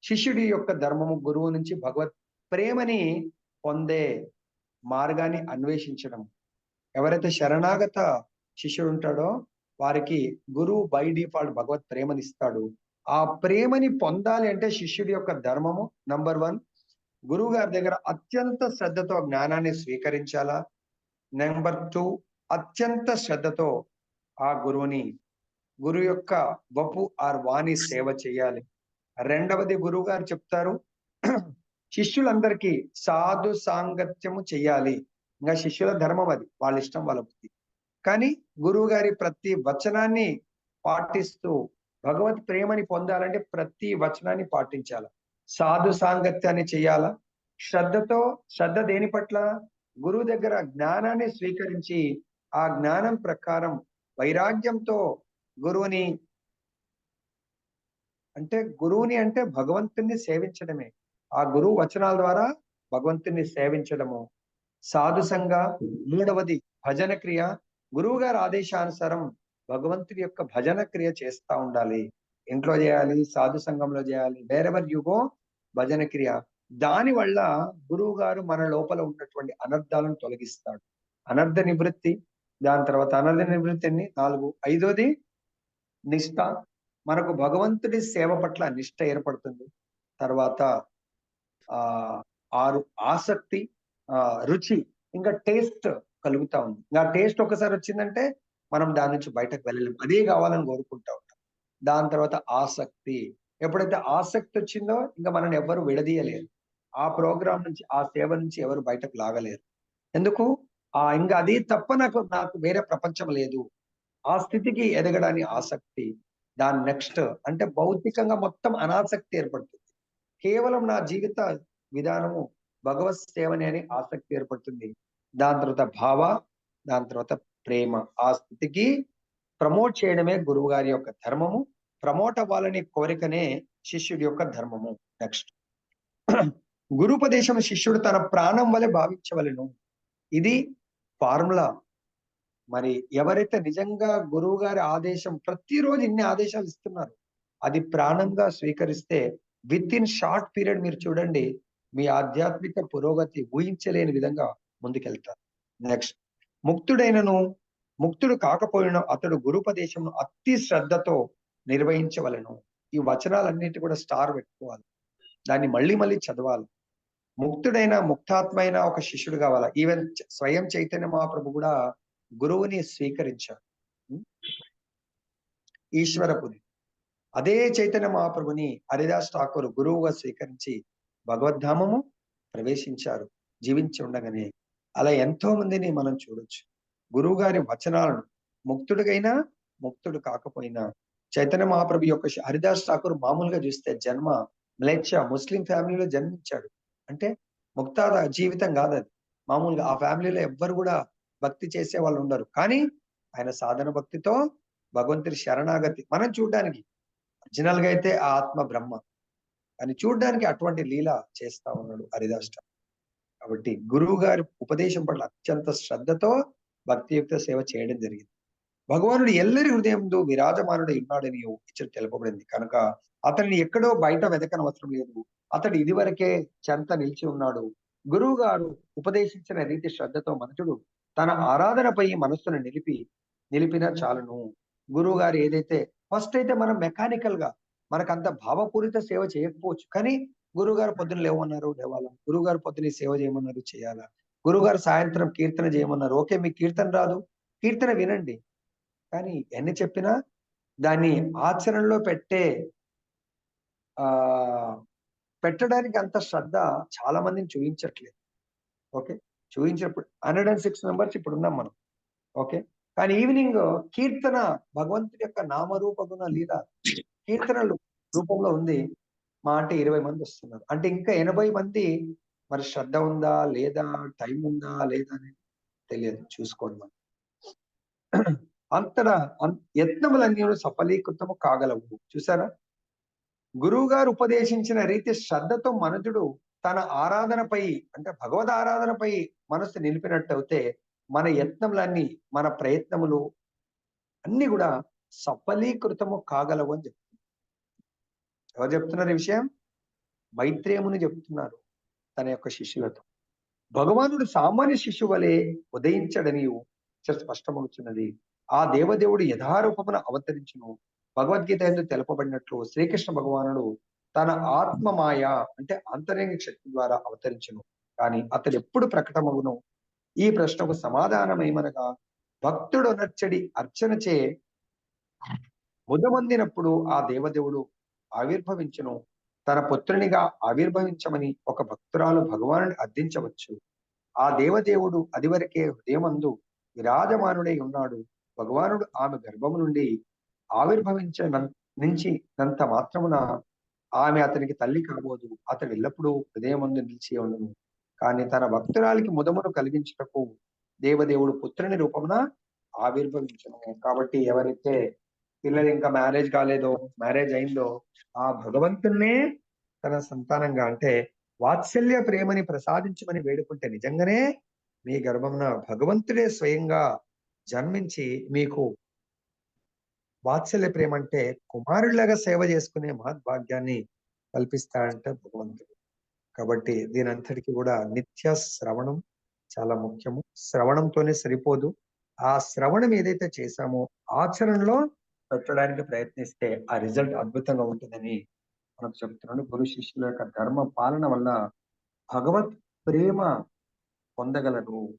శిష్యుడి యొక్క ధర్మము గురువు నుంచి భగవత్ ప్రేమని పొందే మార్గాన్ని అన్వేషించడం. ఎవరైతే శరణాగత శిష్యుడు ఉంటాడో వారికి గురువు బై డిఫాల్ట్ భగవత్ ప్రేమని ఇస్తాడు. ఆ ప్రేమని పొందాలి అంటే శిష్యుడి యొక్క ధర్మము నంబర్ 1, గురువు గారి దగ్గర అత్యంత శ్రద్ధతో జ్ఞానాన్ని స్వీకరించాలా. నెంబర్ 2, అత్యంత శ్రద్ధతో ఆ గురువు యొక్క వపు ఆర్ వాణి సేవ చేయాలి. రెండవది గురువు గారు చెప్తారు, శిష్యులందరికీ సాధు సాంగత్యము చెయ్యాలి. ఇంకా శిష్యుల ధర్మం అది, వాళ్ళ ఇష్టం వాళ్ళ బుద్ధి. కానీ గురువు గారి ప్రతి వచనాన్ని పాటిస్తూ భగవత్ ప్రేమని పొందాలంటే ప్రతి వచనాన్ని పాటించాలి. సాధు సాంగత్యాన్ని చేయాలా. శ్రద్ధ దేని పట్ల? గురువు దగ్గర జ్ఞానాన్ని స్వీకరించి ఆ జ్ఞానం ప్రకారం వైరాగ్యంతో గురువుని అంటే భగవంతుణ్ణి సేవించడమే. ఆ గురువు వచనాల ద్వారా భగవంతుణ్ణి సేవించడము. సాధుసంగ. మూడవది భజన క్రియ. గురువు గారి ఆదేశానుసారం భగవంతుడి యొక్క భజన క్రియ చేస్తా ఉండాలి. ఇంట్లో చేయాలి, సాధు సంఘంలో చేయాలి. వేరెవర్ యు గో, భజన క్రియ. దాని వల్ల గురువు గారు మన లోపల ఉన్నటువంటి అనర్థాలను తొలగిస్తాడు. అనర్థ నివృత్తి. దాని తర్వాత అనర్థ నివృత్తి 4. 5వది నిష్ఠ. మనకు భగవంతుడి సేవ పట్ల నిష్ఠ ఏర్పడుతుంది. తర్వాత 6 ఆసక్తి, రుచి, ఇంకా టేస్ట్ కలుగుతా ఉంది. ఇంకా టేస్ట్ ఒకసారి వచ్చిందంటే మనం దాని నుంచి బయటకు వెళ్ళలేము. అదే కావాలని కోరుకుంటా ఉంటాం. దాని తర్వాత ఆసక్తి. ఎప్పుడైతే ఆసక్తి వచ్చిందో ఇంకా మనల్ని ఎవరు విడదీయలేరు. ఆ ప్రోగ్రాం నుంచి, ఆ సేవ నుంచి ఎవరు బయటకు లాగలేరు. ఎందుకు? ఇంకా అది తప్ప నాకు వేరే ప్రపంచం లేదు. ఆ స్థితికి ఎదగడానికి ఆసక్తి. దాని నెక్స్ట్ అంటే భౌతికంగా మొత్తం అనాసక్తి ఏర్పడుతుంది. కేవలం నా జీవిత విధానము భగవత్ సేవని అని ఆసక్తి ఏర్పడుతుంది. దాని తర్వాత భావ, దాని తర్వాత ప్రేమ. ఆ స్థితికి ప్రమోట్ చేయడమే గురువు గారి యొక్క ధర్మము. ప్రమోట్ అవ్వాలనే కోరికనే శిష్యుడి యొక్క ధర్మము. నెక్స్ట్ గురుపదేశం శిష్యుడు తన ప్రాణం వలె భావించవలెను. ఇది ఫార్ములా. మరి ఎవరైతే నిజంగా గురువు గారి ఆదేశం, ప్రతిరోజు ఇన్ని ఆదేశాలు ఇస్తున్నారు, అది ప్రాణంగా స్వీకరిస్తే విత్ ఇన్ షార్ట్ పీరియడ్ మీరు చూడండి, మీ ఆధ్యాత్మిక పురోగతి ఊహించలేని విధంగా ముందుకెళ్తారు. నెక్స్ట్ ముక్తుడు కాకపోయినా అతడు గురుపదేశంను అతి శ్రద్ధతో నిర్వహించవలను. ఈ వచనాలన్నిటి కూడా స్టార్ పెట్టుకోవాలి. దాన్ని మళ్ళీ మళ్ళీ చదవాలి. ముక్తుడైన ముక్తాత్మైన ఒక శిష్యుడు కావాలా. ఈవెన్ స్వయం చైతన్య మహాప్రభు కూడా గురువుని స్వీకరించారు. ఈశ్వరపురి. అదే చైతన్య మహాప్రభుని హరిదాస్ ఠాకూర్ గురువుగా స్వీకరించి భగవద్ధామము ప్రవేశించారు జీవించి ఉండగానే. అలా ఎంతో మందిని మనం చూడొచ్చు. గురువు గారి వచనాలను ముక్తుడికైనా ముక్తుడు కాకపోయినా, చైతన్య మహాప్రభు యొక్క హరిదాస్ ఠాకూర్ మామూలుగా చూస్తే జన్మ మ్లేచ్ఛ ముస్లిం ఫ్యామిలీలో జన్మించాడు. అంటే ముక్తాద జీవితం కాదది. మామూలుగా ఆ ఫ్యామిలీలో ఎవ్వరు కూడా భక్తి చేసే వాళ్ళు ఉండరు. కానీ ఆయన సాధన భక్తితో భగవంతుడి శరణాగతి. మనం చూడడానికి ఒరిజినల్ గా అయితే ఆ ఆత్మ బ్రహ్మ, కానీ చూడడానికి అటువంటి లీల చేస్తా ఉన్నాడు హరిదాస్ ఠాకూర్. కాబట్టి గురువు గారి ఉపదేశం పట్ల అత్యంత శ్రద్ధతో భక్తియుక్త సేవ చేయడం జరిగింది. భగవానుడు ఎల్లరి హృదయంలో విరాజమానుడు ఉన్నాడని ఇచ్చట తెలుపబడింది కనుక అతన్ని ఎక్కడో బయట వెతకనవసరం లేదు. అతడు ఇదివరకే చెంత నిలిచి ఉన్నాడు. గురువు గారు ఉపదేశించిన రీతి శ్రద్ధతో మనుషుడు తన ఆరాధనపై మనస్సును నిలిపిన చాలును. గురువు గారు ఏదైతే ఫస్ట్ అయితే మనం మెకానికల్ గా మనకంత భావపూరిత సేవ చేయకపోవచ్చు, కానీ గురువు గారు పొద్దున లేవాలా, గురువు గారు పొద్దున సేవ చేయమన్నారు, చేయాలా, గురువు గారు సాయంత్రం కీర్తన చేయమన్నారు, ఓకే మీకు కీర్తన రాదు, కీర్తన వినండి. కానీ ఎన్ని చెప్పినా దాన్ని ఆచరణలో పెట్టడానికి అంత శ్రద్ధ చాలా మందిని చూపించట్లేదు. ఓకే, చూపించినప్పుడు 106 మెంబర్స్ ఇప్పుడు ఉన్నాం మనం. ఓకే, కానీ ఈవినింగ్ కీర్తన భగవంతుడి యొక్క నామరూప గుణ లీల కీర్తన రూపంలో ఉంది. మా అంటే 20 మంది వస్తున్నారు. అంటే ఇంకా 80 మంది మరి శ్రద్ధ ఉందా లేదా, టైం ఉందా లేదా అని తెలియదు. చూసుకోండి మనం. అంతటా యత్నములన్నీ సఫలీకృతము కాగలవు. చూసారా, గురువు గారు ఉపదేశించిన రీతి శ్రద్ధతో మనుజుడు తన ఆరాధనపై అంటే భగవద్ ఆరాధనపై మనసు నిలిపినట్టయితే మన యత్నములన్నీ, మన ప్రయత్నములు అన్ని కూడా సఫలీకృతము కాగలవు అని చెప్తున్నారు. ఎవరు చెప్తున్నారు ఈ విషయం? మైత్రేయుని చెప్తున్నారు తన యొక్క శిష్యులతో. భగవానుడు సామాన్య శిష్యు వలె ఉదయించడని స్పష్టమవుతున్నది. ఆ దేవదేవుడు యథారూపమున అవతరించును. భగవద్గీత ఎందుకు తెలపబడినట్లు శ్రీకృష్ణ భగవానుడు తన ఆత్మమాయ అంటే అంతరంగ శక్తి ద్వారా అవతరించును. కానీ అతడు ఎప్పుడు ప్రకటమగును? ఈ ప్రశ్నకు సమాధానం ఏమనగా, భక్తుడు నచ్చడి అర్చనచే ముదమందినప్పుడు ఆ దేవదేవుడు ఆవిర్భవించును. తన పుత్రునిగా ఆవిర్భవించమని ఒక భక్తురాలు భగవానుని అర్థించవచ్చు. ఆ దేవదేవుడు అదివరకే హృదయమందు విరాజమానుడై ఉన్నాడు. భగవానుడు ఆమె గర్భము నుండి ఆవిర్భవించినంత మాత్రమున ఆమె అతనికి తల్లి కాబోదు. అతడు ఎల్లప్పుడూ హృదయమందు నిలిచి ఉండును. కానీ తన భక్తురాలికి ముదమును కలిగించుటకు దేవదేవుడు పుత్రుని రూపమున ఆవిర్భవించును. కాబట్టి ఎవరైతే పిల్లలు ఇంకా మ్యారేజ్ కాలేదో, మ్యారేజ్ అయిందో, ఆ భగవంతున్నే తన సంతానంగా అంటే వాత్సల్య ప్రేమని ప్రసాదించమని వేడుకుంటే నిజంగానే మీ గర్భమున భగవంతుడే స్వయంగా జన్మించి మీకు వాత్సల్య ప్రేమ అంటే కుమారుడిలాగా సేవ చేసుకునే మహద్భాగ్యాన్ని కల్పిస్తాడంట భగవంతుడు. కాబట్టి దీని అంతటికి కూడా నిత్య శ్రవణం చాలా ముఖ్యము. శ్రవణంతోనే సరిపోదు. ఆ శ్రవణం ఏదైతే చేశామో ఆచరణలో పెట్టడానికి ప్రయత్నిస్తే ఆ రిజల్ట్ అద్భుతంగా ఉంటుందని మనకు చెప్తున్నాడు. గురు శిష్యుల యొక్క ధర్మ పాలన వల్ల భగవత్ ప్రేమ పొందగలరు.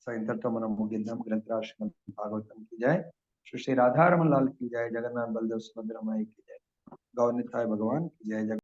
సో ఇంతటితో మనం ముగిద్దాం. గ్రంథరాష్ట్రం భాగవతం की जय, श्री श्री राधा रमन लाल की जय, जगन्नाथ बलदेव सुभद्रा माई की जय, गौर निताय भगवान की जय।